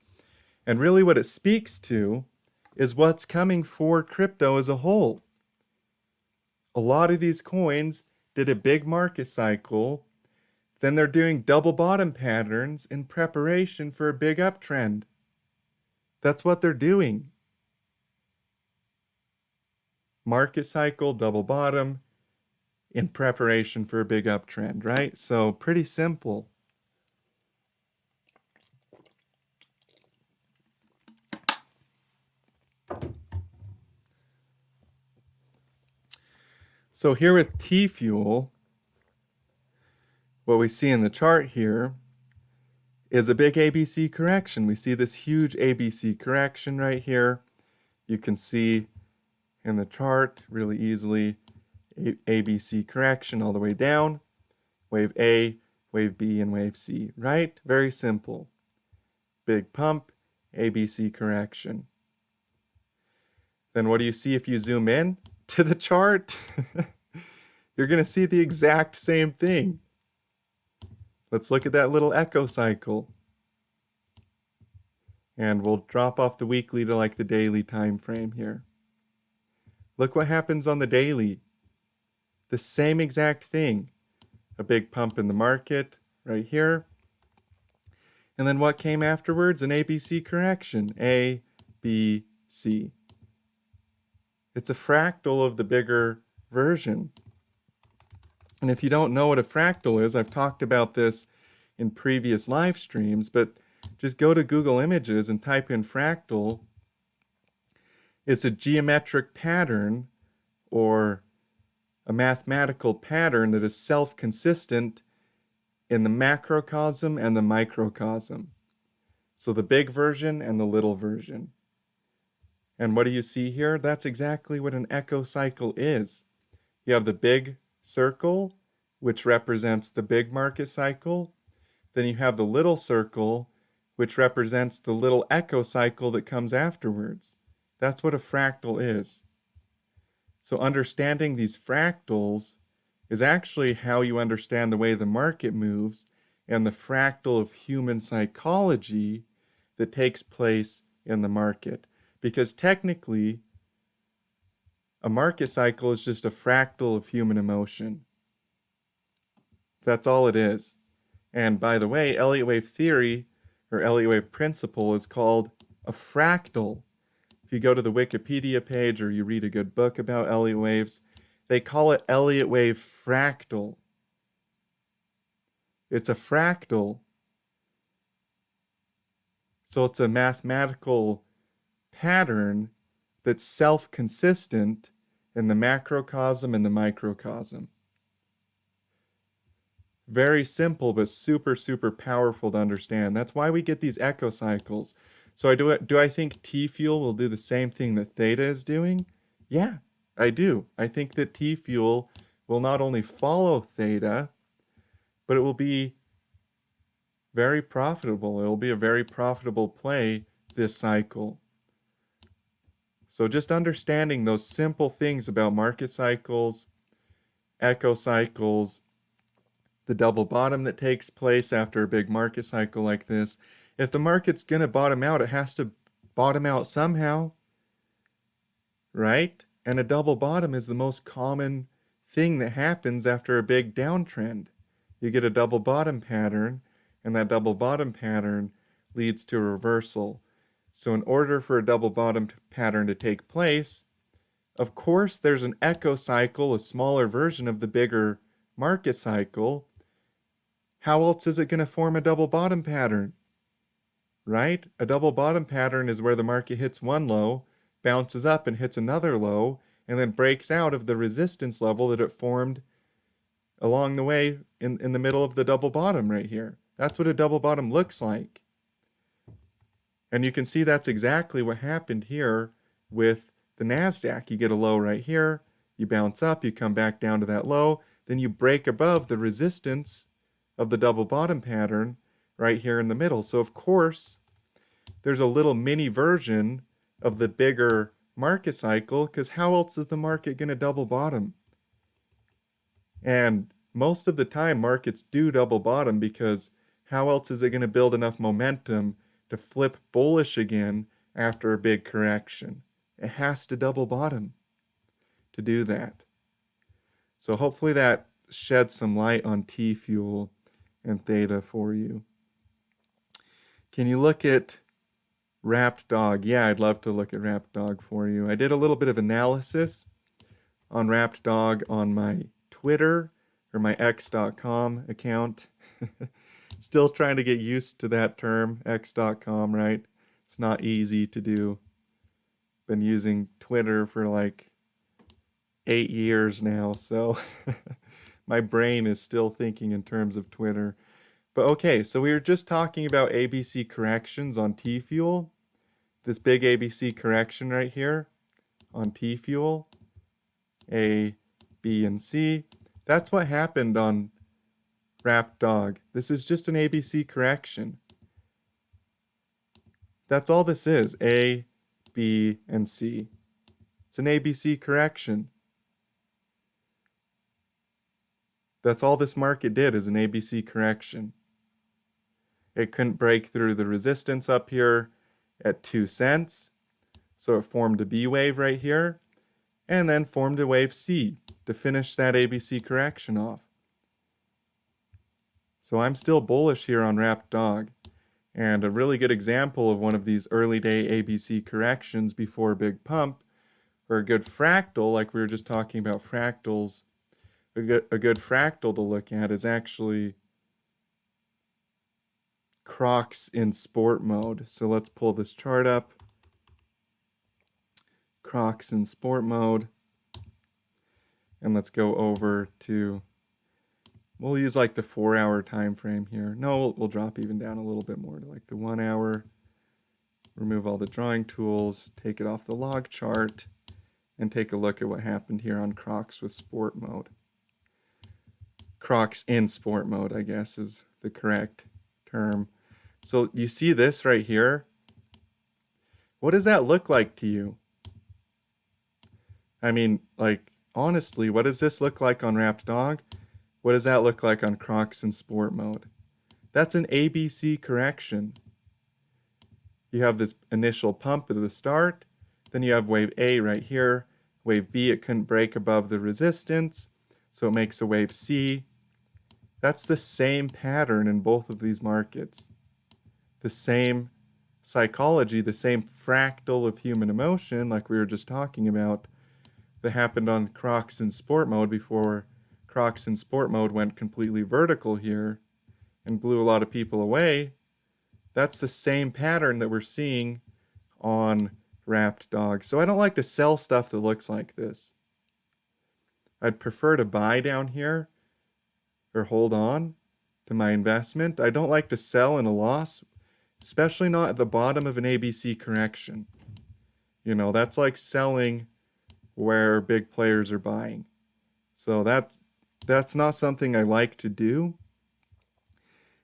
And really what it speaks to is what's coming for crypto as a whole. A lot of these coins did a big market cycle, then they're doing double bottom patterns in preparation for a big uptrend. That's what they're doing. Market cycle, double bottom, in preparation for a big uptrend, right? So pretty simple. So here with T-fuel, what we see in the chart here is a big ABC correction. We see this huge ABC correction right here. You can see in the chart really easily ABC correction all the way down, wave A, wave B, and wave C, right? Very simple. Big pump, ABC correction. Then what do you see if you zoom in to the chart? You're going to see the exact same thing. Let's look at that little echo cycle. And we'll drop off the weekly to like the daily time frame here. Look what happens on the daily. The same exact thing. A big pump in the market right here. And then what came afterwards? An ABC correction. A, B, C. It's a fractal of the bigger version. And if you don't know what a fractal is, I've talked about this in previous live streams, but just go to Google Images and type in fractal. It's a geometric pattern or a mathematical pattern that is self-consistent in the macrocosm and the microcosm. So the big version and the little version. And what do you see here? That's exactly what an echo cycle is. You have the big circle, which represents the big market cycle. Then you have the little circle, which represents the little echo cycle that comes afterwards. That's what a fractal is. So understanding these fractals is actually how you understand the way the market moves and the fractal of human psychology that takes place in the market. Because technically, a market cycle is just a fractal of human emotion. That's all it is. And by the way, Elliott wave theory, or Elliott wave principle, is called a fractal. If you go to the Wikipedia page or you read a good book about Elliott waves, they call it Elliott wave fractal. It's a fractal. So it's a mathematical pattern that's self-consistent in the macrocosm and the microcosm. Very simple, but super, super powerful to understand. That's why we get these echo cycles. So do I think T-fuel will do the same thing that Theta is doing? Yeah, I do. I think that T-fuel will not only follow Theta, but it will be very profitable. It will be a very profitable play this cycle. So just understanding those simple things about market cycles, echo cycles, the double bottom that takes place after a big market cycle like this. If the market's going to bottom out, it has to bottom out somehow, right? And a double bottom is the most common thing that happens after a big downtrend. You get a double bottom pattern, and that double bottom pattern leads to a reversal. So in order for a double bottom pattern to take place, of course there's an echo cycle, a smaller version of the bigger market cycle. How else is it going to form a double bottom pattern? Right? A double bottom pattern is where the market hits one low, bounces up and hits another low, and then breaks out of the resistance level that it formed along the way in the middle of the double bottom right here. That's what a double bottom looks like. And you can see that's exactly what happened here with the NASDAQ. You get a low right here, you bounce up, you come back down to that low, then you break above the resistance of the double bottom pattern right here in the middle. So of course, there's a little mini version of the bigger market cycle, because how else is the market going to double bottom? And most of the time, markets do double bottom because how else is it going to build enough momentum to flip bullish again after a big correction? It has to double bottom to do that. So hopefully that sheds some light on T-fuel and Theta for you. Can you look at Wrapped Dog? Yeah, I'd love to look at Wrapped Dog for you. I did a little bit of analysis on Wrapped Dog on my Twitter or my x.com account. Still trying to get used to that term, x.com, right? It's not easy to do. Been using Twitter for like 8 years now, so my brain is still thinking in terms of Twitter. But okay, so we were just talking about ABC corrections on T-fuel. This big ABC correction right here on T-fuel, A, B, and C. That's what happened on Wrapped Dog. This is just an ABC correction. That's all this is, A, B, and C. It's an ABC correction. That's all this market did, is an ABC correction. It couldn't break through the resistance up here at 2 cents. So it formed a B wave right here, and then formed a wave C to finish that ABC correction off. So I'm still bullish here on Wrapped Dog. And a really good example of one of these early day ABC corrections before a big pump, or a good fractal, like we were just talking about fractals, a good fractal to look at is actually Crocs in sport mode. So let's pull this chart up. Crocs in sport mode. And let's go over to, we'll use like the 4-hour time frame here. No, we'll drop even down a little bit more to like the 1 hour. Remove all the drawing tools, take it off the log chart, and take a look at what happened here on Crocs with sport mode. Crocs in sport mode, I guess, is the correct term. So you see this right here? What does that look like to you? I mean, like, honestly, what does this look like on Wrapped Dog? What does that look like on Crocs in sport mode? That's an ABC correction. You have this initial pump at the start, then you have wave A right here. Wave B, it couldn't break above the resistance, so it makes a wave C. That's the same pattern in both of these markets. The same psychology, the same fractal of human emotion, like we were just talking about, that happened on Crocs in sport mode before Crocs in sport mode went completely vertical here and blew a lot of people away. That's the same pattern that we're seeing on Wrapped Dog. So I don't like to sell stuff that looks like this. I'd prefer to buy down here or hold on to my investment. I don't like to sell in a loss, especially not at the bottom of an ABC correction. You know, that's like selling where big players are buying. So that's not something I like to do.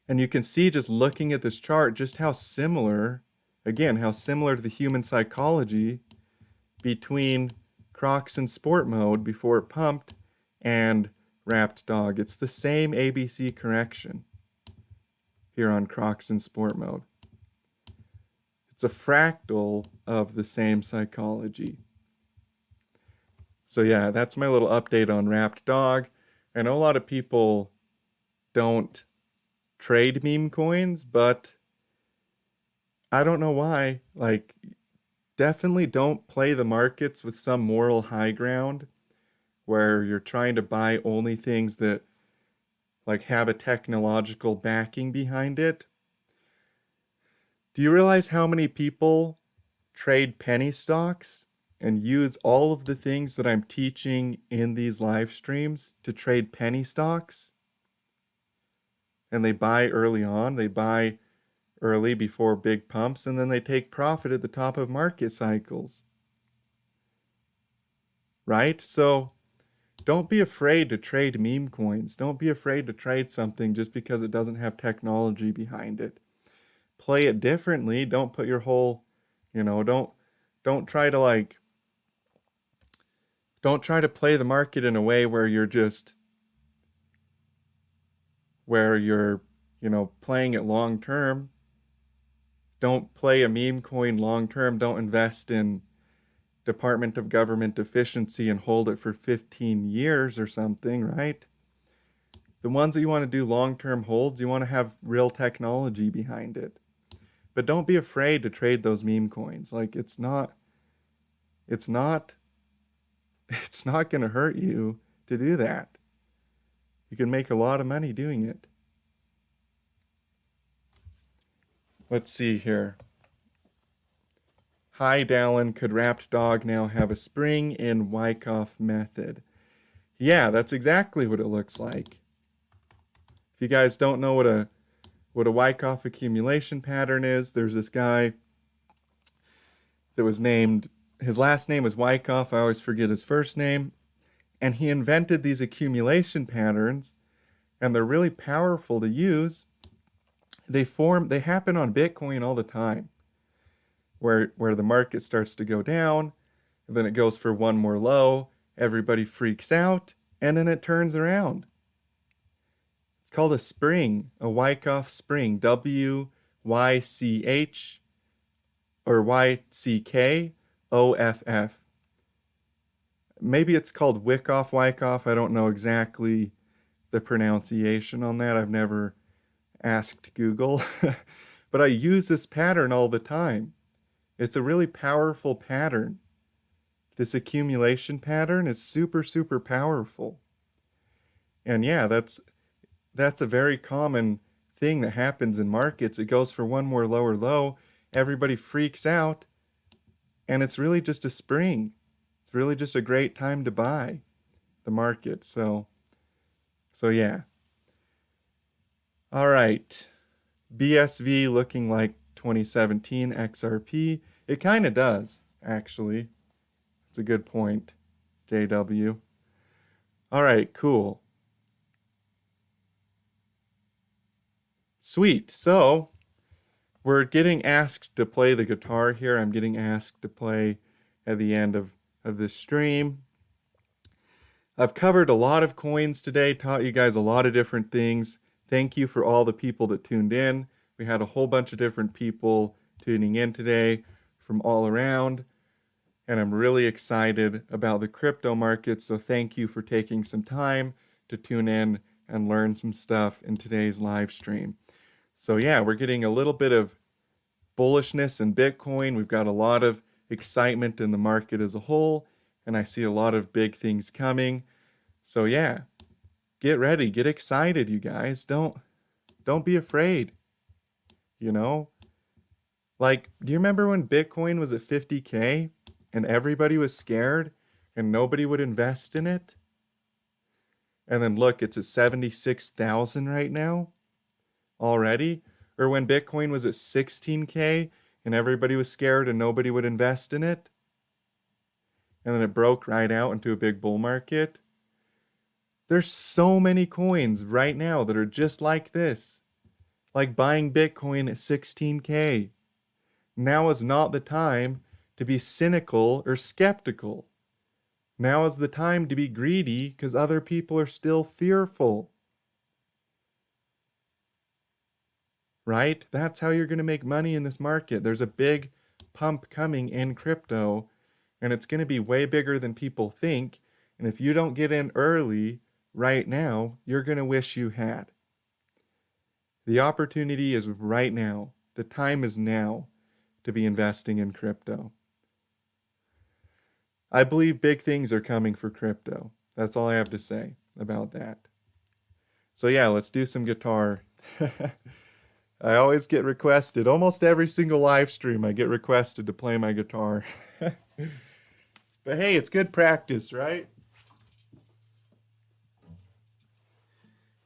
And you can see just looking at this chart just how similar, again, how similar to the human psychology between Crocs in sport mode before it pumped and Wrapped Dog. It's the same ABC correction here on Crocs in sport mode. It's a fractal of the same psychology. So yeah, that's my little update on Wrapped Dog. I know a lot of people don't trade meme coins, but I don't know why. Like, definitely don't play the markets with some moral high ground where you're trying to buy only things that like have a technological backing behind it. Do you realize how many people trade penny stocks and use all of the things that I'm teaching in these live streams to trade penny stocks? And they buy early on, they buy early before big pumps, and then they take profit at the top of market cycles. Right? So don't be afraid to trade meme coins. Don't be afraid to trade something just because it doesn't have technology behind it. Play it differently. Don't put your whole, don't try to play the market in a way where you're playing it long term. Don't play a meme coin long term. Don't invest in Department of Government efficiency and hold it for 15 years or something, right? The ones that you want to do long-term holds, you want to have real technology behind it. But don't be afraid to trade those meme coins. Like, it's not going to hurt you to do that. You can make a lot of money doing it. Let's see here. Hi, Dallin. Could Wrapped Dog now have a spring in Wyckoff method? Yeah, that's exactly what it looks like. If you guys don't know what a Wyckoff accumulation pattern is, there's this guy that was named, his last name was Wyckoff, I always forget his first name, and he invented these accumulation patterns, and they're really powerful to use. They happen on Bitcoin all the time, where the market starts to go down, and then it goes for one more low, everybody freaks out, and then it turns around. It's called a spring, a Wyckoff spring, W-Y-C-H or Y-C-K-O-F-F. Maybe it's called Wyckoff, I don't know exactly the pronunciation on that. I've never asked Google, but I use this pattern all the time. It's a really powerful pattern. This accumulation pattern is super, super powerful. And yeah, that's a very common thing that happens in markets. It goes for one more lower low, everybody freaks out, and it's really just a spring. It's really just a great time to buy. the market. So yeah. All right. BSV looking like 2017 XRP. It kind of does, actually. It's a good point, JW. All right, cool. Sweet. So we're getting asked to play the guitar here. I'm getting asked to play at the end of this stream. I've covered a lot of coins today, taught you guys a lot of different things. Thank you for all the people that tuned in. We had a whole bunch of different people tuning in today from all around, and I'm really excited about the crypto market, so thank you for taking some time to tune in and learn some stuff in today's live stream. So yeah, we're getting a little bit of bullishness in Bitcoin. We've got a lot of excitement in the market as a whole, and I see a lot of big things coming. So yeah, get ready, get excited, you guys. Don't be afraid. You know? Like, do you remember when Bitcoin was at 50K and everybody was scared and nobody would invest in it? And then look, it's at 76,000 right now already. Or when Bitcoin was at 16K and everybody was scared and nobody would invest in it. And then it broke right out into a big bull market. There's so many coins right now that are just like this. Like buying Bitcoin at 16K. Now is not the time to be cynical or skeptical. Now is the time to be greedy because other people are still fearful. Right? That's how you're going to make money in this market. There's a big pump coming in crypto, and it's going to be way bigger than people think. And if you don't get in early right now, you're going to wish you had. The opportunity is right now. The time is now to be investing in crypto. I believe big things are coming for crypto. That's all I have to say about that. So yeah, let's do some guitar. I always get requested, almost every single live stream I get requested to play my guitar. But hey, it's good practice, right?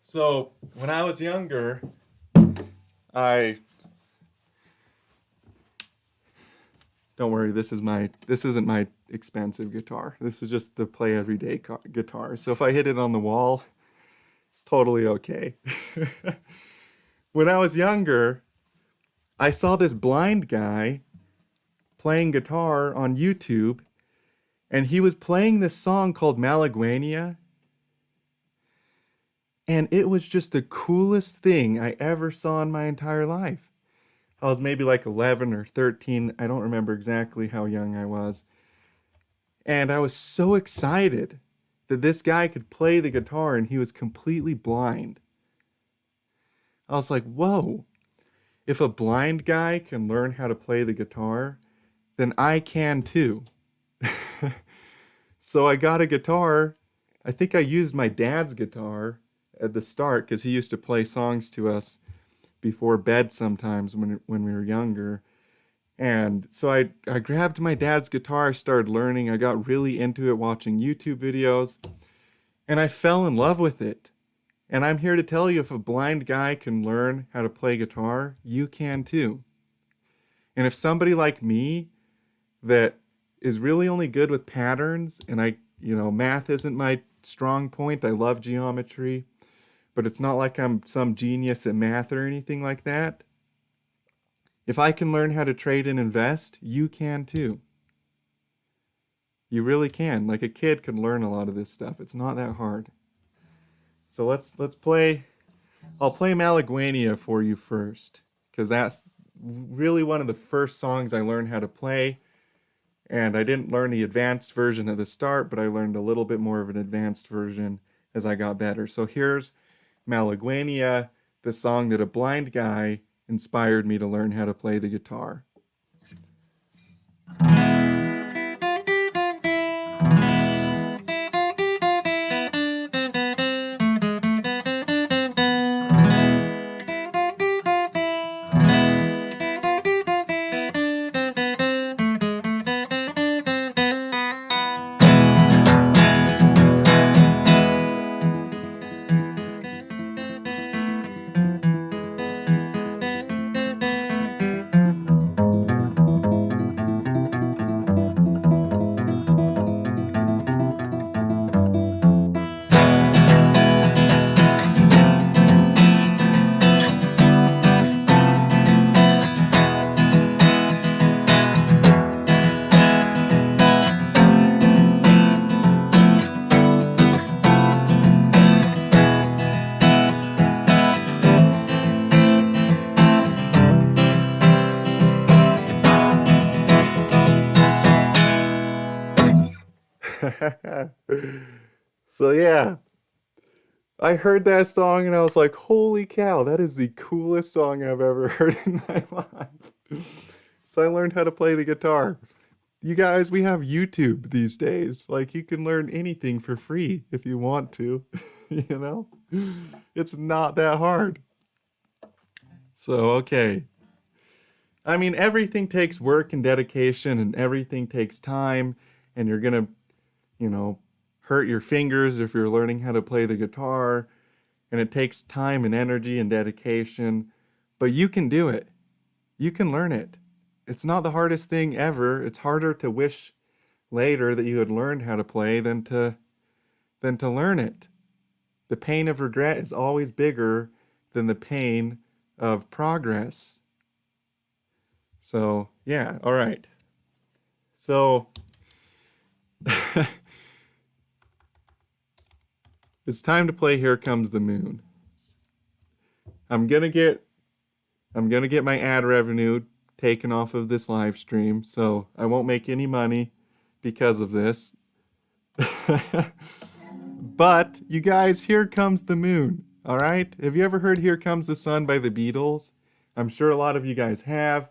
So when I was younger, don't worry, this isn't my expensive guitar. This is just the play everyday guitar. So if I hit it on the wall, it's totally okay. When I was younger, I saw this blind guy playing guitar on YouTube, and he was playing this song called Malagueña. And it was just the coolest thing I ever saw in my entire life. I was maybe like 11 or 13. I don't remember exactly how young I was. And I was so excited that this guy could play the guitar and he was completely blind. I was like, whoa, if a blind guy can learn how to play the guitar, then I can too. So I got a guitar. I think I used my dad's guitar at the start because he used to play songs to us before bed sometimes when we were younger. And so I grabbed my dad's guitar, I started learning, I got really into it watching YouTube videos, and I fell in love with it. And I'm here to tell you, if a blind guy can learn how to play guitar, you can too. And if somebody like me that is really only good with patterns, and math isn't my strong point, I love geometry, but it's not like I'm some genius at math or anything like that. If I can learn how to trade and invest, you can too. You really can. Like a kid can learn a lot of this stuff. It's not that hard. So let's play. I'll play Malagueña for you first, because that's really one of the first songs I learned how to play. And I didn't learn the advanced version at the start, but I learned a little bit more of an advanced version as I got better. So here's Malagueña, the song that a blind guy inspired me to learn how to play the guitar. So yeah, I heard that song and I was like, holy cow, that is the coolest song I've ever heard in my life. So I learned how to play the guitar. You guys, we have YouTube these days. Like, you can learn anything for free if you want to, you know? It's not that hard. So, okay. I mean, everything takes work and dedication, and everything takes time, and you're gonna, you know, hurt your fingers if you're learning how to play the guitar, and it takes time and energy and dedication, but you can do it. You can learn it. It's not the hardest thing ever. It's harder to wish later that you had learned how to play than to learn it. The pain of regret is always bigger than the pain of progress. So, yeah, all right. So, it's time to play Here Comes the Moon. I'm gonna get my ad revenue taken off of this live stream, so I won't make any money because of this. But you guys, Here Comes the Moon. All right? Have you ever heard Here Comes the Sun by the Beatles? I'm sure a lot of you guys have.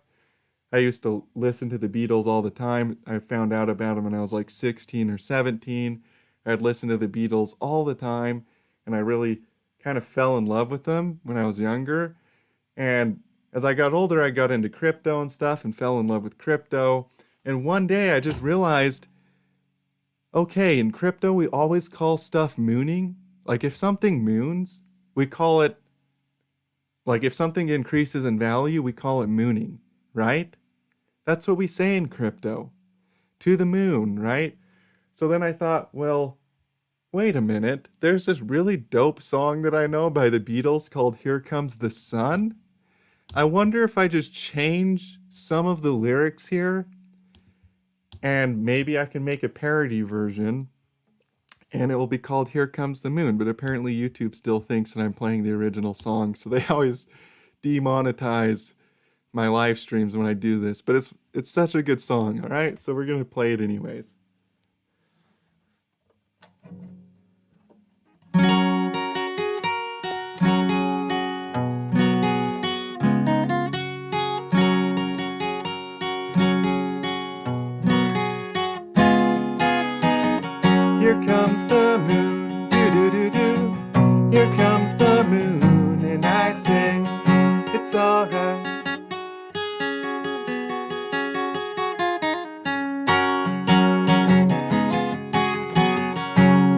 I used to listen to the Beatles all the time. I found out about them when I was like 16 or 17. I'd listen to the Beatles all the time, and I really kind of fell in love with them when I was younger. And as I got older, I got into crypto and stuff and fell in love with crypto. And one day I just realized, okay, in crypto, we always call stuff mooning. Like if something moons, we call it, like if something increases in value, we call it mooning, right? That's what we say in crypto. To the moon, right? So then I thought, well, wait a minute. There's this really dope song that I know by the Beatles called Here Comes the Sun. I wonder if I just change some of the lyrics here and maybe I can make a parody version and it will be called Here Comes the Moon. But apparently YouTube still thinks that I'm playing the original song, so they always demonetize my live streams when I do this. But it's such a good song, all right? So we're going to play it anyways. Here comes the moon, do-do-do-do. Here comes the moon, and I say, it's alright.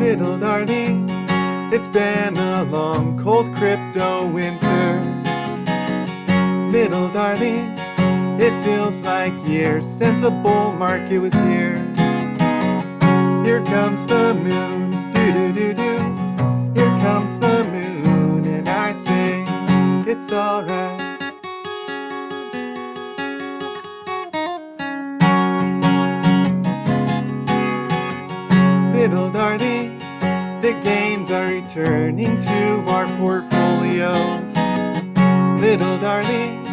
Little darling, it's been a long, cold crypto winter. Little darling, it feels like years since a bull market was here. Here comes the moon, do-do-do-do. Here comes the moon, and I say, it's alright. Little darling, the gains are returning to our portfolios. Little darling,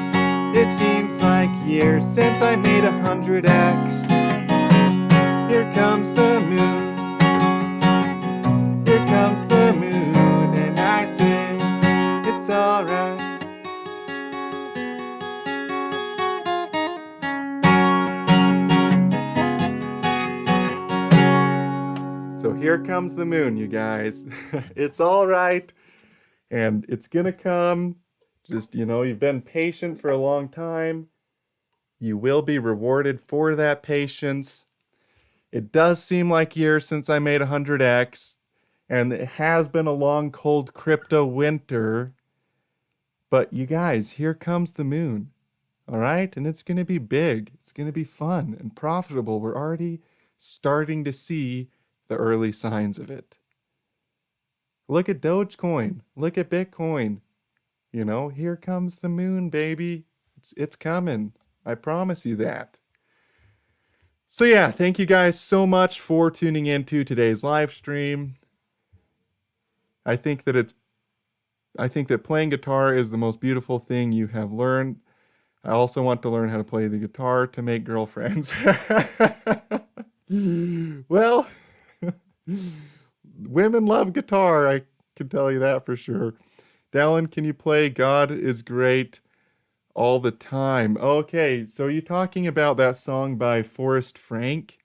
it seems like years since I made 100x. Here comes the moon. Here comes the moon, and I say, it's alright. So here comes the moon, you guys. It's alright, and it's gonna come. Just, you've been patient for a long time. You will be rewarded for that patience. It does seem like years since I made 100x, and it has been a long, cold crypto winter. But you guys, here comes the moon, all right? And it's going to be big. It's going to be fun and profitable. We're already starting to see the early signs of it. Look at Dogecoin. Look at Bitcoin. Here comes the moon, baby. It's coming. I promise you that. So yeah, thank you guys so much for tuning into today's live stream. I think that playing guitar is the most beautiful thing you have learned. I also want to learn how to play the guitar to make girlfriends. Well, Women love guitar. I can tell you that for sure. Dallin, can you play God is Great all the time? Okay, so you're talking about that song by Forrest Frank?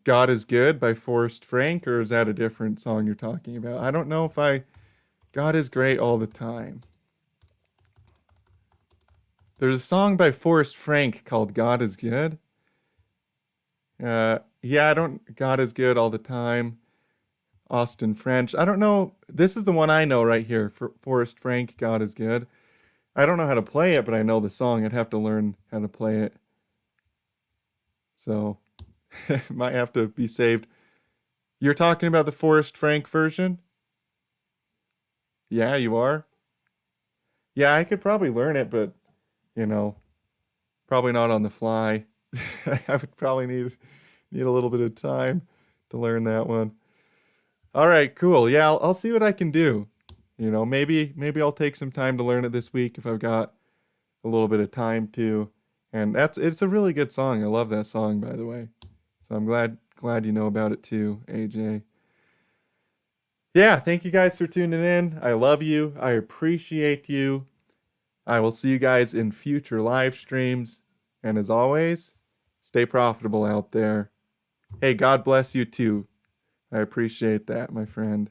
God is Good by Forrest Frank, or is that a different song you're talking about? I don't know if God is Great all the time. There's a song by Forrest Frank called God is Good. Yeah, I don't. God is Good all the time. Austin French. I don't know. This is the one I know right here. For Forrest Frank, God is Good. I don't know how to play it, but I know the song. I'd have to learn how to play it. So, might have to be saved. You're talking about the Forrest Frank version? Yeah, you are? Yeah, I could probably learn it, but, you know, probably not on the fly. I would probably need a little bit of time to learn that one. All right, cool. Yeah, I'll see what I can do. You know, maybe I'll take some time to learn it this week if I've got a little bit of time to. And it's a really good song. I love that song, by the way. So I'm glad you know about it too, AJ. Yeah, thank you guys for tuning in. I love you. I appreciate you. I will see you guys in future live streams. And as always, stay profitable out there. Hey, God bless you too. I appreciate that, my friend.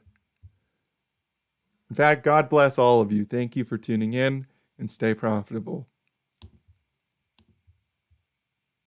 In fact, God bless all of you. Thank you for tuning in and stay profitable.